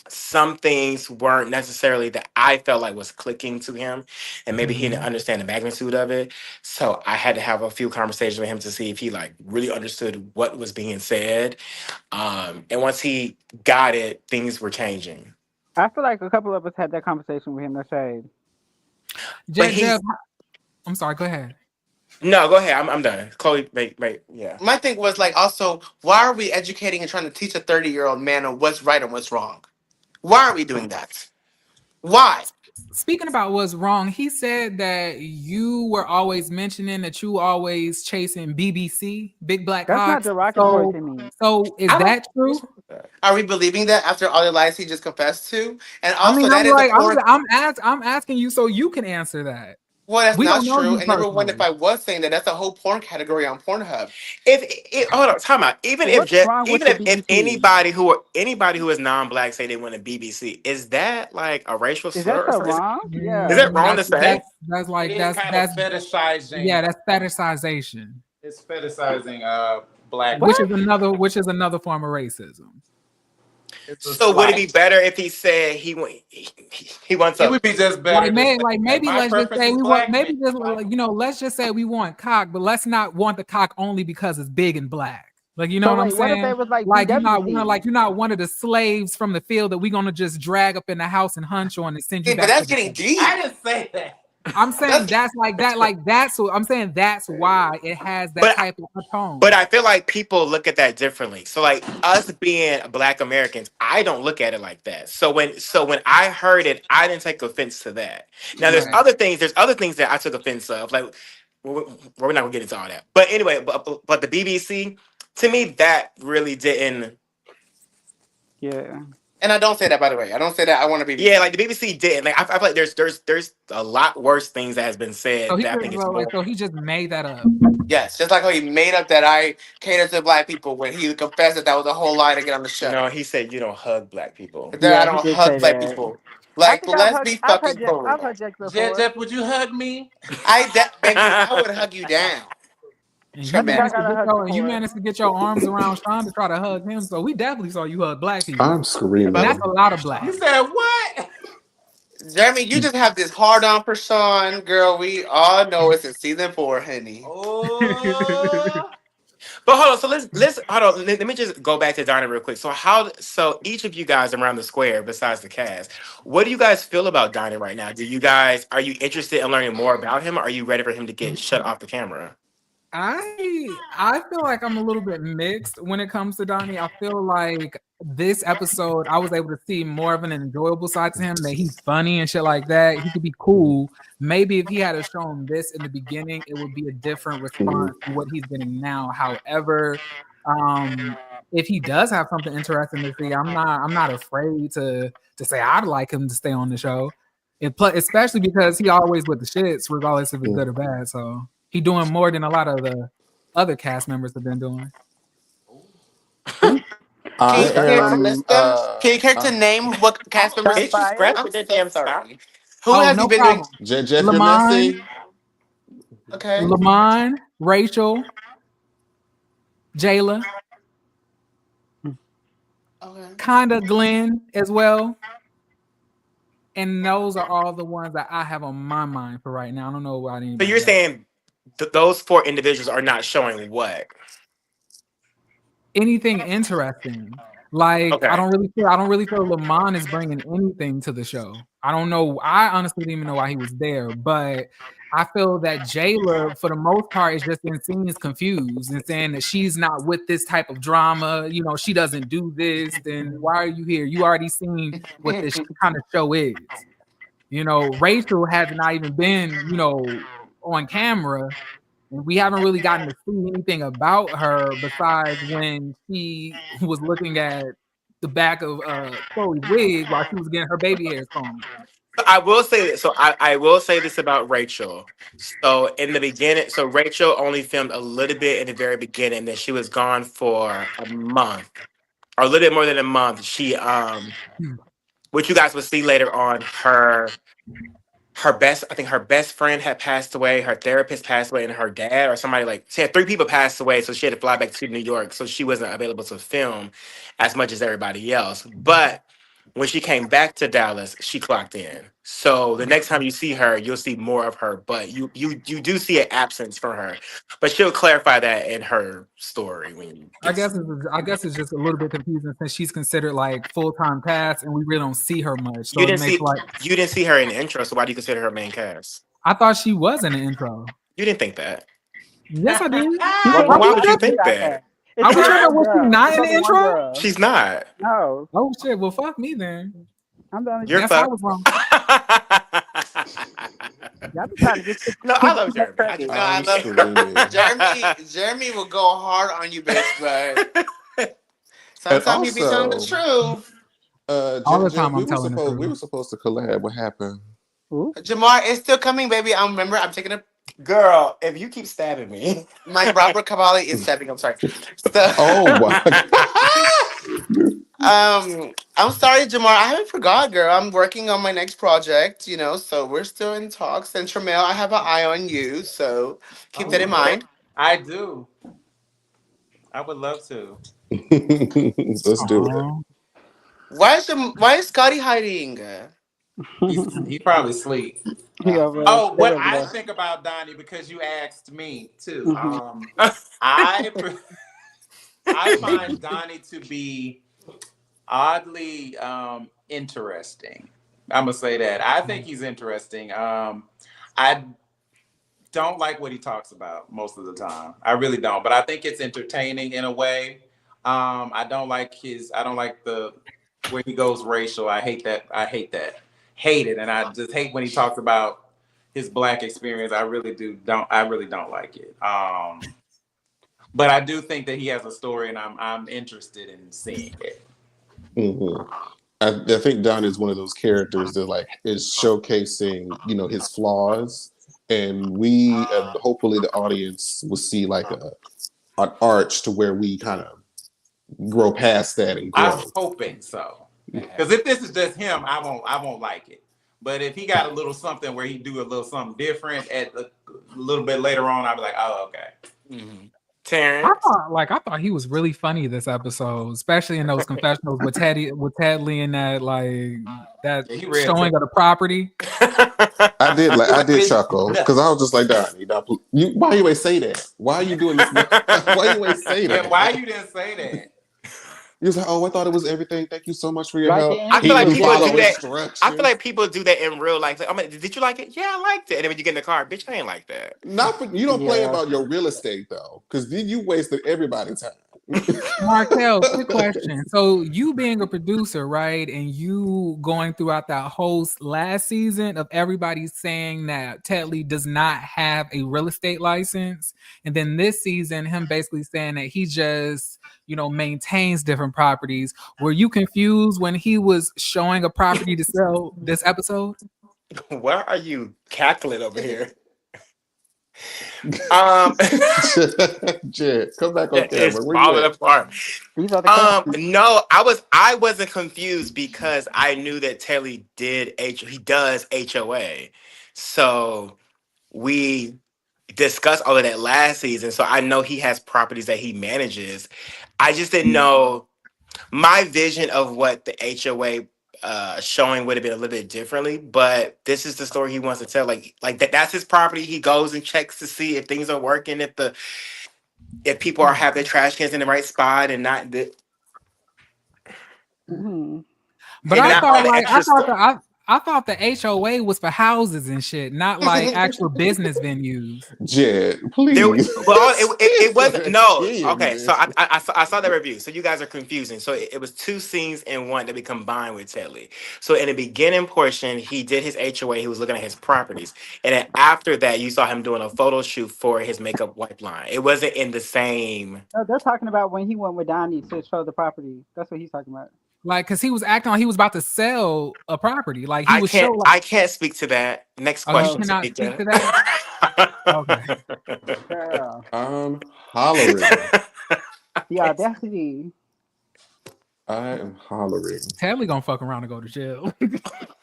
some things weren't necessarily that I felt like was clicking to him, and maybe he didn't Mhm. understand the magnitude of it. So I had to have a few conversations with him to see if he like really understood what was being said. And once he got it, things were changing. I feel like a couple of us had that conversation with him. No shade. But Jeb, he's I'm sorry. Go ahead. no, go ahead. I'm done. Chloe, wait, yeah. My thing was like also, why are we educating and trying to teach a 30-year-old man on what's right and what's wrong? Why are we doing that? Why? Speaking about what's wrong, he said that you were always mentioning that you always chasing BBC, Big Black That's not Hawks. derogatory So, to me. so is I don't. that true? Are we believing that after all the lies he just confessed to? And I mean, also, that is a porn. I'm asking you so you can answer that. Well, that's We not don't know true. you And number one, if personally. I was saying that, that's a whole porn category on Pornhub. If hold on, time out. What's wrong with Even the if BBC? anybody who is non-black say they want a BBC, is that like a racial Is that slur or so something? wrong? Is Yeah. that wrong to say? That's It like is kind of fetishizing. yeah, that's fetishization, It's fetishizing black which What? is people. another form of racism. It's a So would it slight. be better if he said he wants It a would be just better to say Like that maybe my let's just preference say is we want black men. maybe just like, let's just say we want cock, but let's not want the cock only because it's big and black. Like, you know So what I'm wait, what if they saying? was like Like BWC? you're not one of the slaves from the field that we're gonna just drag up in the house and hunch on and send you See, but back to that's the getting camp. deep. I didn't say that. I'm saying That's that's like that, so I'm saying that's why it has that but type of tone. but I feel like people look at that differently. So like us being black Americans, I don't look at it like that. So when I heard it, I didn't take offense to that. Now Right. there's other things that I took offense of. Like we're not gonna get into all that. But anyway, but the BBC, to me, that really didn't. Yeah. and I don't say that, by the way. I don't say that I want to be. Yeah, like the BBC didn't. Like I feel like there's a lot worse things that has been So said he that I just think it's more. so he just made that up. Yes, just like how he made up that I cater to black people when he confessed that that was a whole lie to get on the show. No, he said you don't hug black people. That I Yeah, he don't did hug say black that. people. I Like, think I've let's heard be fucking for I've real. heard Jack Jet, before. Jet, would you hug me? Baby, I would hug you down. And you I managed to gotta get hug your the you horse. managed to get your arms around Sean to try to hug him. So we definitely saw you hug black people. I'm And that's screaming. a lot of black. You said what? Jeremy, you just have this hard on for Sean, girl. We all know it's in season 4, honey. Oh, But hold on, so let's hold on. Let me just go back to Donnie real quick. So each of you guys around the square, besides the cast, what do you guys feel about Donnie right now? Are you interested in learning more about him? Or are you ready for him to get shut off the camera? I feel like I'm a little bit mixed when it comes to Donnie. I feel like this episode I was able to see more of an enjoyable side to him, that he's funny and shit like that. He could be cool. Maybe if he had shown this in the beginning, it would be a different response to what he's getting now. However, if he does have something interesting to see, I'm not afraid to say I'd like him to stay on the show. Especially because he always with the shits, regardless if it's good or bad. So he doing more than a lot of the other cast members have been doing. I List am. them? Can you care to name what cast members? Shots fired. I'm so sorry. Who Oh, has no he been problem. doing? Jeff Lamont, Lemessy. Okay. Lamont, Rachel, Jayla, Okay. kind of Glenn as well. And those are all the ones that I have on my mind for right now. I don't know about anybody. So you're else. saying those 4 individuals are not showing what? Anything interesting? Like Okay. I don't really feel Lamont is bringing anything to the show. I don't know. I honestly didn't even know why he was there, but I feel that Jayla, for the most part, is just in scenes confused and saying that she's not with this type of drama. You know, she doesn't do this. Then why are you here? You already seen what this kind of show is. You know, Rachel has not even been, on camera. And we haven't really gotten to see anything about her besides when she was looking at the back of Chloe's wig while she was getting her baby hairs combed. I will say this. So I will say this about Rachel. So in the beginning, so Rachel only filmed a little bit in the very beginning. Then she was gone for a month, or a little bit more than a month. She which you guys will see later on, I think her best friend had passed away, her therapist passed away, and her dad or somebody, like, she had 3 people passed away, so she had to fly back to New York, so she wasn't available to film as much as everybody else. But when she came back to Dallas, she clocked in. So the next time you see her, you'll see more of her, but you do see an absence from her. But she'll clarify that in her story when you I guess it's just a little bit confusing since she's considered like full-time cast and we really don't see her much. So you it makes you didn't see her in the intro, so why do you consider her main cast? I thought she was in the intro. You didn't think that. Yes, I did. Why would you think that? Are we sure that was she not in the intro? She's not. No. Oh shit! Well, fuck me then. I'm the only. You're Yes, fucked. I was wrong. Y'all be trying to get No, I love Jeremy. No, I love Jeremy will go hard on you, bitch, but sometimes he be telling the truth. All the time I'm telling the truth. We were supposed to collab. What happened? Jamar, it's still coming, baby. I'm taking a Girl, if you keep stabbing me. my Robert Cavalli is stabbing. I'm sorry. So, Oh my I'm sorry, Jamar. I haven't forgot, girl. I'm working on my next project, so we're still in talks. And Tramel, I have an eye on you, so keep that in mind. I do. I would love to. Let's do it. Why is Scotty hiding? He probably asleep. Oh, what I think about Donnie, because you asked me too. I find Donnie to be oddly interesting. I'm gonna say that. I think he's interesting. I don't like what he talks about most of the time. I really don't, but I think it's entertaining in a way. I don't like the where he goes racial. I hate that. Hate it, and I just hate when he talks about his Black experience. I really don't like it. But I do think that he has a story, and I'm interested in seeing it. Mm-hmm. I think Don is one of those characters that is showcasing, his flaws, and we hopefully the audience will see an arch to where we kind of grow past that and grow. I'm hoping so. Because if this is just him, I won't like it. But if he got a little something where he do a little something different at a little bit later on, I'll be like, oh, okay. Mm-hmm. I Terrence. thought he was really funny this episode, especially in those confessionals with Tedley and that He read showing of the property. I did chuckle because I was just like, Donnie, why you ain't say that? Why are you doing this? Why you ain't say that? Yeah, why you didn't say that? He was like, oh, I thought it was everything. Thank you so much for your Right help. there. I He feel like didn't people follow do that. I feel instructions. like people do that in real life. Like, I mean, did you like it? Yeah, I liked it. And then when you get in the car, bitch, I ain't like that. You don't play Yeah. about your real estate though, because you wasted everybody's time. Markel, quick question. So you being a producer, right, and you going throughout that whole last season of everybody saying that Tetley does not have a real estate license, and then this season him basically saying that he just maintains different properties. Were you confused when he was showing a property to sell this episode? Why are you cackling over here? Jed, come back on It's camera. Where you falling at? apart. These are the questions. No, I wasn't confused because I knew that Telly he does HOA. So we discussed all of that last season. So I know he has properties that he manages. I just didn't know my vision of what the HOA showing would have been a little bit differently, but this is the story he wants to tell. Like that's his property. He goes and checks to see if things are working, if people have their trash cans in the right spot and not Mm-hmm. But and I not thought all the extra stuff. I thought the HOA was for houses and shit, not like actual business venues. Jed, There, please. well, it wasn't. No, Again, okay. So man. I saw that review. So you guys are confusing. So it was two scenes in one that we combined with Tedley. So in the beginning portion, he did his HOA. He was looking at his properties, and then after that, you saw him doing a photo shoot for his makeup wipe line. It wasn't in the same. No, they're talking about when he went with Donnie to show the property. That's what he's talking about. Like, cause he was acting like he was about to sell a property. Like he was show like, I can't speak to that. Next oh, you question, cannot speak Tamika. to that. Okay. Girl, I'm hollering. the audacity. I am hollering. Tedley gonna fuck around and go to jail.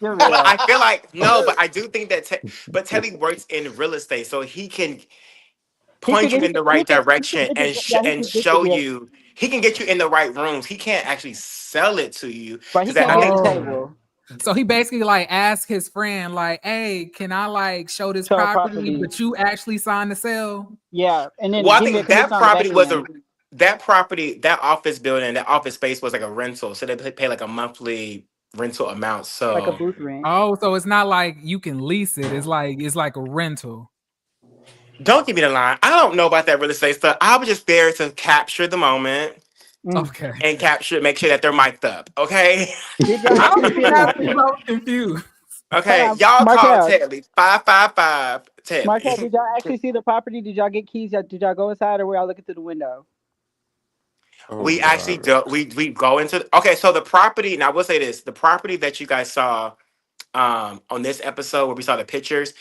You're But real. I feel like no, but I do think that but Teddy works in real estate, so he can point you in the right direction and show you. He can get you in the right rooms. He can't actually sell it to you But he because can't I be at think the table. So he basically like asked his friend, like, "Hey, can I like show this Show a property, property. but you actually signed the sale?" Yeah, and then well, I give me a think that commission on the back property was end. that office building, that office space was like a rental, so they pay like a monthly rental amount. Like a So booth rent. Oh, so it's not like you can lease it. It's like a rental. don't give me the line. I don't know about that real estate stuff. I was just there to capture the moment Okay. and make sure that they're mic'd up. Okay. Did y'all I don't actually see even the have to property? so confused. Okay. Hold on, Y'all call Markel. Tedley 555 Markel, Tedley. did y'all actually see the property? Did y'all get keys? Did y'all go inside, or were y'all looking through the window? Oh, We actually God. do. We go into okay. So the property. Now I will say this: the property that you guys saw on this episode where we saw the pictures,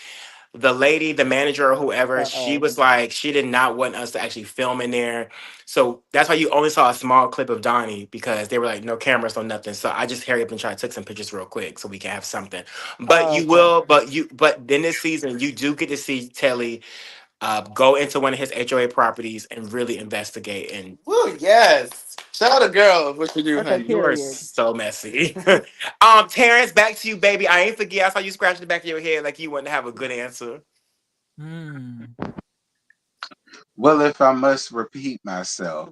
the lady, the manager or whoever, she was like, she did not want us to actually film in there. So that's why you only saw a small clip of Donnie because they were like, no cameras, no nothing. So I just hurry up and try to take some pictures real quick so we can have something. But but then this season, you do get to see Telly go into one of his HOA properties and really investigate. And woo, yes, shout out to girl. What you do, Okay, honey? You are period. so messy. Terrence, back to you, baby. I ain't forget. I saw you scratching the back of your head like you wanted to have a good answer. Well, if I must repeat myself,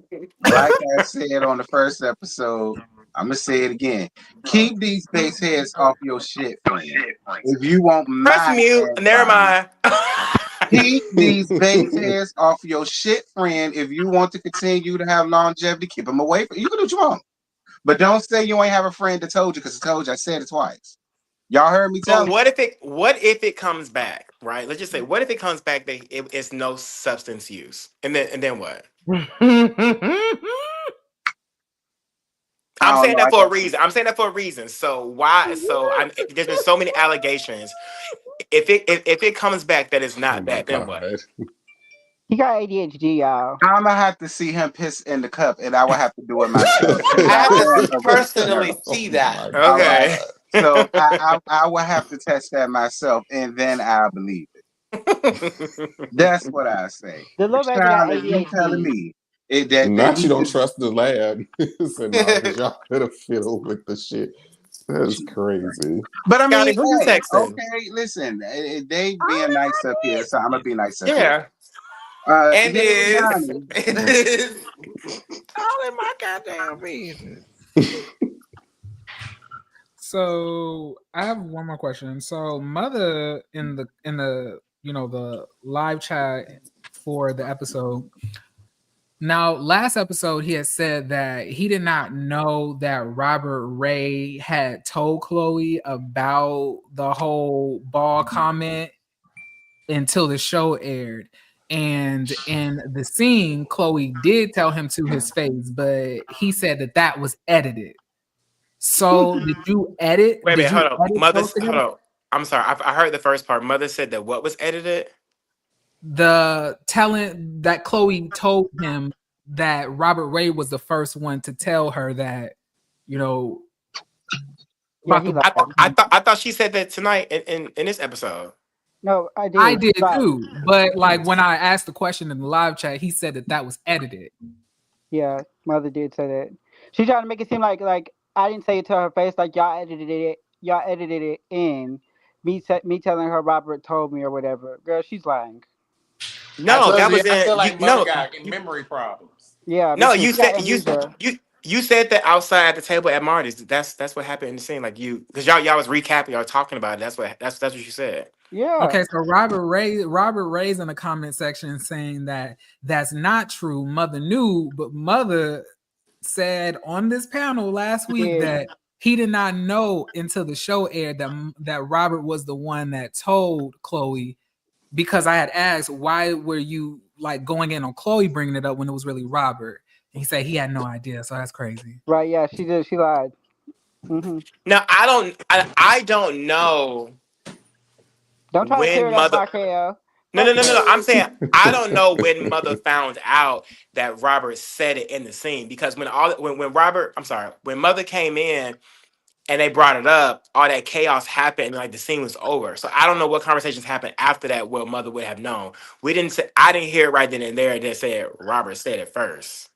like I said on the first episode, I'm gonna say it again. Keep these base heads off your shit, friend. If you want Press my mute. Never mind. keep these base heads off your shit, friend. If you want to continue to have longevity, keep them away from you. Can do what you want, but don't say you ain't have a friend that told you because I told you. I said it twice. Y'all heard me tell But you. what if it comes back, right? Let's just say, what if it comes back that it's no substance use, and then what? I'm I don't saying know. that for a reason. I'm saying that for a reason. So why? There's been so many allegations. If it comes back that it's Oh, not my that, then what? God. He got ADHD, y'all. I'm gonna have to see him piss in the cup, and I will have to do it myself. I have to A personally return. see that. Oh, my Okay. So I will have to test that myself, and then I'll believe it. That's what I say. The little baby got Child, if you telling ADHD. me that Not he you don't just trust the lab. So no, because y'all could have fiddled with the shit. That is crazy. but I mean, Scotty, who you hey, texting? okay, listen, they being nice up here, so I'm gonna be nice up here. Yeah. And Yeah, is. Donnie. And is. All in my goddamn business. So I have one more question. So Mother in the the live chat for the episode. Now, last episode, he had said that he did not know that Robert Ray had told Chloe about the whole ball comment until the show aired. And in the scene, Chloe did tell him to his face, but he said that that was edited. So did you edit? Wait a Did minute, hold you on. edit Mother, those hold together? on. I'm sorry. I heard the first part. Mother said that what was edited? The telling that Chloe told him that Robert Ray was the first one to tell her that, you know, Yeah, about he the lied. I thought she said that tonight in this episode. No, I I did. did Lied. too, but like when I asked the question in the live chat, he said that that was edited. Yeah, Mother did say that. She tried to make it seem like I didn't say it to her face. Like y'all edited it. Y'all edited it in me telling her Robert told me or whatever. Girl, she's lying. No, that was I in feel you. like Mother No, got you, memory problems. Yeah, me no. too. You She got said amnesia. you said that outside at the table at Marty's. That's what happened in the scene. Like you, because y'all was recapping, y'all talking about it. That's what you said. Yeah. Okay, so Robert Ray's in the comment section saying that that's not true. Mother knew, but Mother said on this panel last week Yeah. that he did not know until the show aired that Robert was the one that told Chloe, because I had asked why were you like going in on Chloe bringing it up when it was really Robert. And he said he had no idea, so that's crazy. Right. Yeah. She did. She lied. Hmm. Now I don't know Don't try to clear when it up, Mother. Raquel. No, Fuck no, no, no, that. no. I'm saying I don't know when Mother found out that Robert said it in the scene, because when Robert, I'm sorry, when Mother came in and they brought it up, all that chaos happened and like the scene was over. So I don't know what conversations happened after that where Mother would have known. We didn't say, I didn't hear it right then and there that said Robert said it first.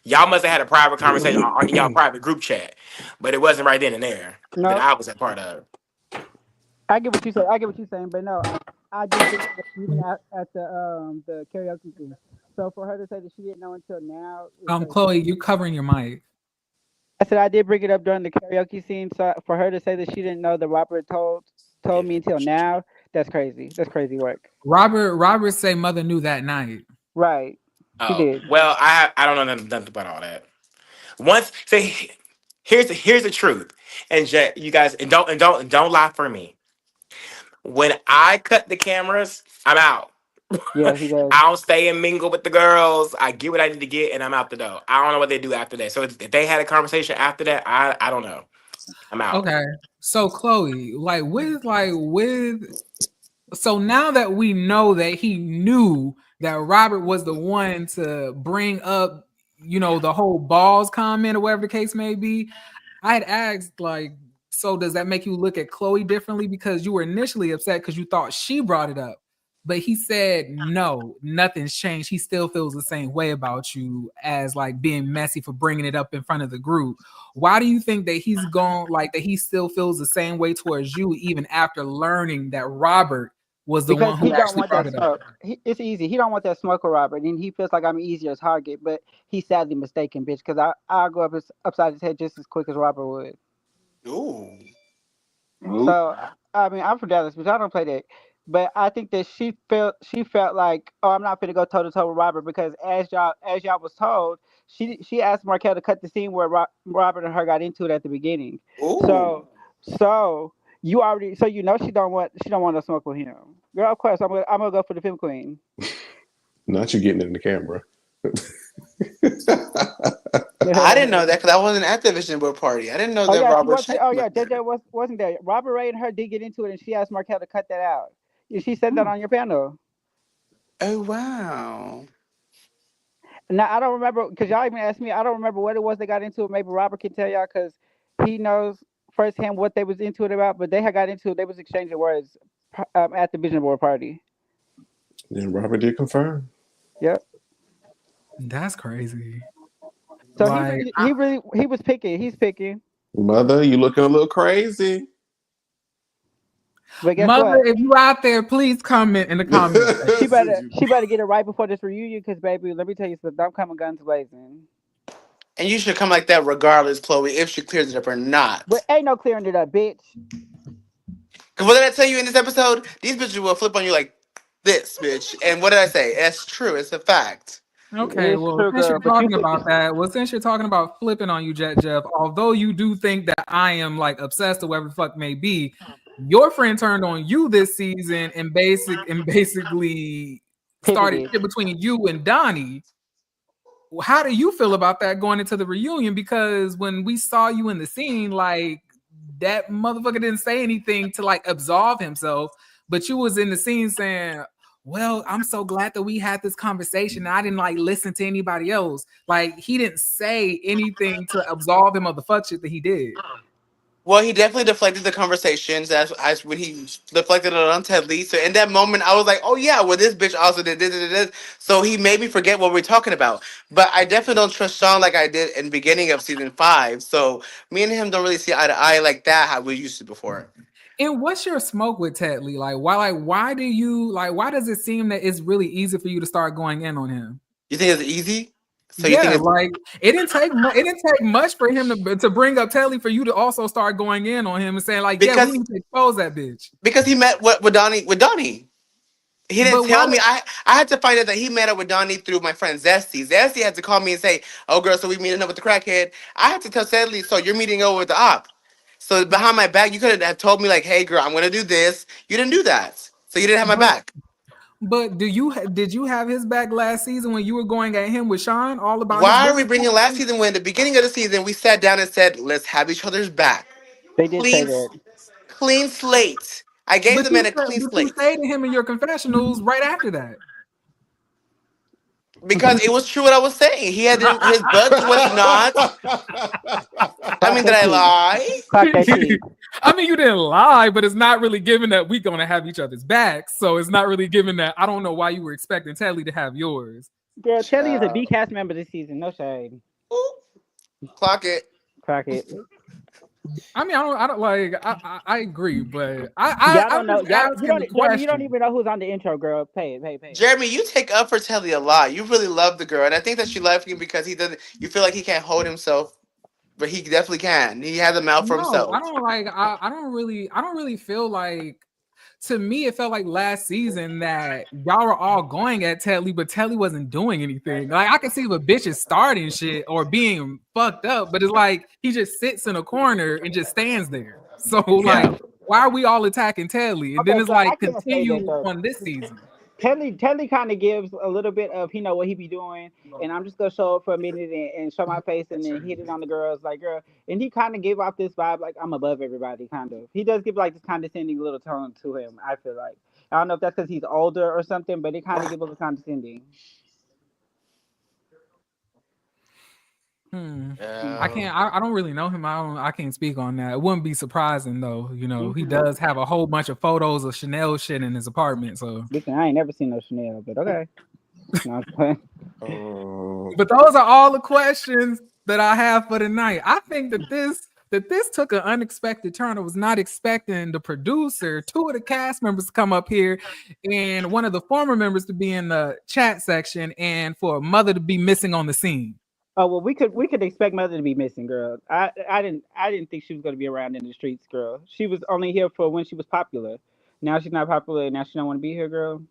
Y'all must have had a private conversation in y'all private group chat, but it wasn't right then and there that No, I was a part of. I get what you say. I get what you're saying, but no, I did bring it up even at the karaoke thing. So for her to say that she didn't know until now is crazy. Chloe, you covering your mic. I said I did bring it up during the karaoke scene. So for her to say that she didn't know that Robert told Yeah. me until now, that's crazy. That's crazy work. Robert say Mother knew that night. Right. She Oh did. well, I don't know nothing about all that. Once say here's the truth, and you guys and don't lie for me. When I cut the cameras, I'm out. Yeah, he does. I don't stay and mingle with the girls. I get what I need to get, and I'm out the door. I don't know what they do after that. So if they had a conversation after that, I don't know. I'm out. Okay. So Chloe, with so now that we know that he knew that Robert was the one to bring up, the whole balls comment or whatever the case may be, I had asked, like, so does that make you look at Chloe differently? Because you were initially upset because you thought she brought it up. But he said, no, nothing's changed. He still feels the same way about you as like being messy for bringing it up in front of the group. Why do you think that he's gone, like that he still feels the same way towards you even after learning that Robert was the Because one he who don't actually want brought that it up? smoke. It's easy. He don't want that smoke with Robert, and he feels like I'm an easier target. But he's sadly mistaken, bitch. Because I'll go upside his head just as quick as Robert would. Ooh. Oop. So I mean, I'm from Dallas, but I don't play that. But I think that she felt like, oh, I'm not gonna go toe to toe with Robert because as y'all was told, she asked Markel to cut the scene where Robert and her got into it at the beginning. Ooh. So so she don't want to smoke with him. Girl, of course I'm gonna go for the film queen. Not you getting in the camera. I didn't know that because I wasn't at the vision board party. I didn't know Oh that yeah, she Robert wasn't. checked Oh my yeah, JJ wasn't there. Robert Ray and her did get into it, and she asked Markel to cut that out. Yeah, she said that on your panel. Oh wow. Now I don't remember because y'all even asked me. I don't remember what it was they got into it. Maybe Robert can tell y'all because he knows firsthand what they was into it about. But they had got into it. They was exchanging words at the vision board party. And Robert did confirm. Yep. That's crazy. So Like, he was picking. He's picking. Mother, you looking a little crazy. But guess Mother, what? if you out there, please comment in the comments. She better get it right before this reunion, because baby, let me tell you something. I'm coming guns blazing. And you should come like that regardless, Chloe, if she clears it up or But not. ain't no clearing it up, bitch. Because what did I tell you in this episode? These bitches will flip on you like this, bitch. And what did I say? That's true. It's a fact. Okay, It's well, true, since girl. you're But you talking could. about that, since you're talking about flipping on you, Jet Jeff, although you do think that I am like obsessed or whatever the fuck may be, your friend turned on you this season and basically started Pivoted. shit between you and Donnie. How do you feel about that going into the reunion? Because when we saw you in the scene, like that motherfucker didn't say anything to like absolve himself, but you was in the scene saying, well, I'm so glad that we had this conversation. I didn't like listen to anybody else. Like he didn't say anything to absolve him of the fuck shit that he did. Well, he definitely deflected the conversations. That's when he deflected it on Ted Lee. So in that moment, I was like, "Oh yeah, well this bitch also did this." So he made me forget what we're talking about. But I definitely don't trust Sean like I did in the beginning of season 5. So me and him don't really see eye to eye like that how we used to before. And what's your smoke with Ted Lee? Why do you why does it seem that it's really easy for you to start going in on him? You think it's easy? So you think Yeah, it's like it didn't take much for him to bring up Telly for you to also start going in on him and saying like, yeah, we because need to expose that bitch. he met with Donnie. He didn't But why? tell me. I had to find out that he met up with Donnie through my friend Zesty. Zesty had to call me and say, "Oh, girl, so we meeting up with the crackhead." I had to tell Sadly, "So you're meeting over with the op." So behind my back, you could have told me like, "Hey, girl, I'm gonna do this." You didn't do that, so you didn't have my But back. but did you have his back last season when you were going at him with Sean all about his Why are we business? bringing last season when at the beginning of the season we sat down and said, "Let's have each other's back, They did say clean, that. clean slate." I gave the man a clean But you slate say to him in your confessionals right after that. because it was true what I was saying. He had his butt was not. I Clock mean, did that I tea. lie? Clock that tea. I mean, you didn't lie, but it's not really given that we're gonna have each other's backs. So it's not really given that I don't know why you were expecting Telly to have yours. Girl, Telly is a B Child. cast member this season. No shade. Ooh, clock it. Clock it. I mean, I don't like. I agree, but Y'all I'm don't know. just Y'all, you asking don't. the Jeremy, you don't question. even know who's on the intro, girl. Pay it. Pay. Pay. Jeremy, you take up for Telly a lot. You really love the girl, and I think that she left him because he doesn't. You feel like he can't hold himself, but he definitely can. He has a mouth for No, I himself. don't like. I don't really feel like. To me, it felt like last season that y'all were all going at Telly, but Telly wasn't doing anything. Like I can see if a bitch is starting shit or being fucked up, but it's like he just sits in a corner and just stands there. So like, Yeah. why are we all attacking Telly? And then Okay, it's girl, I like can't say that continue though. on this season. Telly kind of gives a little bit of what he be doing, and I'm just gonna show up for a minute and show my face and then hit it on the girls like girl, and he kind of gave off this vibe like I'm above everybody kind of. He does give like this condescending little tone to him. I feel like I don't know if that's because he's older or something, but it kind of gives a little condescending. I Yeah. can't. I don't really know him. I can't speak on that. It wouldn't be surprising though. You know, he Mm-hmm. does have a whole bunch of photos of Chanel shit in his apartment. So, Listen, I ain't never seen no Chanel, but okay. No, but those are all the questions that I have for tonight. I think that this took an unexpected turn. I was not expecting the producer, 2 of the cast members to come up here, and one of the former members to be in the chat section, and for a mother to be missing on the scene. Oh well, we could expect Mother to be missing, girl. I didn't think she was gonna be around in the streets, girl. She was only here for when she was popular. Now she's not popular, and now she don't want to be here, girl.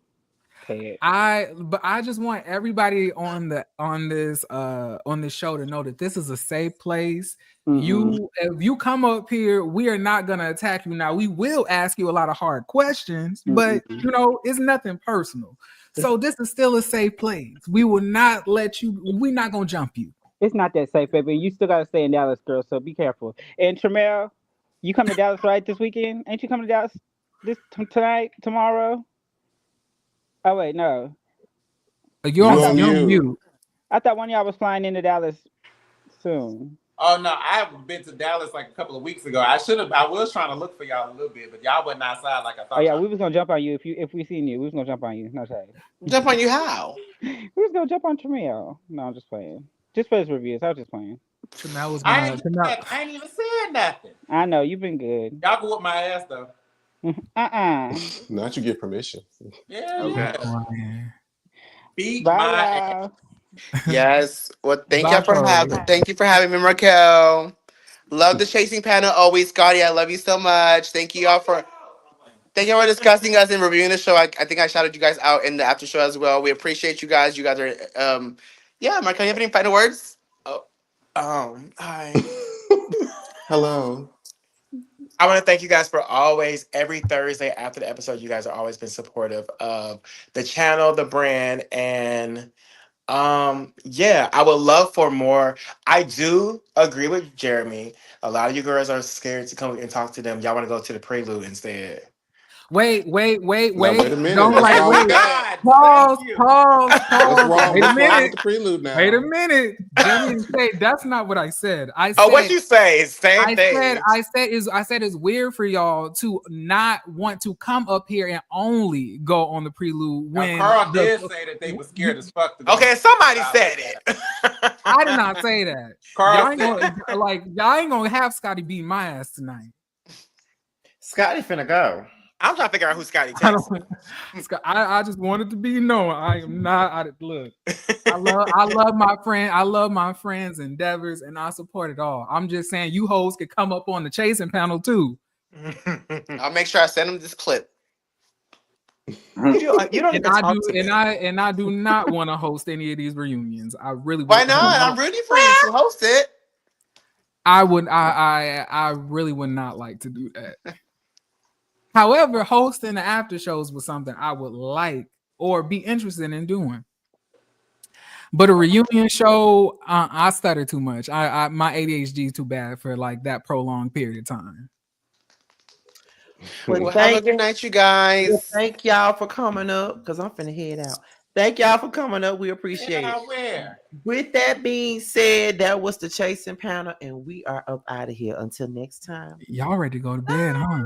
Pay it. But I just want everybody on this show to know that this is a safe place. Mm-mm. If you come up here, we are not gonna attack you. Now we will ask you a lot of hard questions, but Mm-mm. you know it's nothing personal. So this is still a safe place. We will not let you. We're not gonna jump you. It's not that safe, baby. You still gotta stay in Dallas, girl. So be careful. And Tremel, you coming to Dallas right this weekend? Ain't you coming to Dallas tonight, tomorrow? Oh wait, no. You're I You thought on you're on mute. mute. I thought one of y'all was flying into Dallas soon. Oh no, I've been to Dallas like a couple of weeks ago. I was trying to look for y'all a little bit, but y'all wasn't outside like I thought. Oh yeah, we was gonna jump on you if we seen you. We was gonna jump on you. No shade. Jump on you how? We was gonna jump on Tremel. No, I'm just playing. Just for his reviews. I was just playing. Tremel was I gonna. ain't even said nothing. I know you've been good. Y'all can whoop my ass though. Not you get permission. Yeah, Okay. yeah. Beat Bye, my ass. y'all. Yes. Well, thank Bye, you Chloe. thank you for having me, Raquel. Love the chasing panel always, Scotty. I love you so much. Thank you for discussing us and reviewing the show. I think I shouted you guys out in the after show as well. We appreciate you guys. You guys are yeah, Mark, you have any final words? Oh, hi. Hello. I want to thank you guys for always, every Thursday after the episode, you guys have always been supportive of the channel, the brand, and yeah, I would love for more. I do agree with Jeremy. A lot of you girls are scared to come and talk to them. Y'all want to go to the prelude instead. Wait. Now wait a minute. Don't What's like wrong wait. with that? Pause. Thank you. What's wrong? Wait a What's wrong with minute. the prelude now? Wait a minute. Jeremy and Shay, that's not what I said. Oh, what you say? Same thing. I said it's weird for y'all to not want to come up here and only go on the prelude Now, when Carl did say that they were scared as fuck to go. Okay, somebody said it. I did not say that. Carl Y'all ain't gonna have Scotty beat my ass tonight. Scotty finna go. I'm trying to figure out who Scotty I texts. don't. I just wanted to be known. I am not. Look, I love my friend. I love my friends' endeavors, and I support it all. I'm just saying, you hoes could come up on the chasing panel too. I'll make sure I send them this clip. You don't And even I talk do, to me. and I do not want to host any of these reunions. I really. Why not? I'm rooting for you to host it. I would. I really would not like to do that. However, hosting the after shows was something I would like or be interested in doing. But a reunion show, I stutter too much. My ADHD is too bad for like that prolonged period of time. Well, have a good night, you guys. Thank y'all for coming up because I'm finna head out. Thank y'all for coming up. We appreciate it. Where? With that being said, that was the chasing panel, and we are up out of here. Until next time. Y'all ready to go to bed, huh?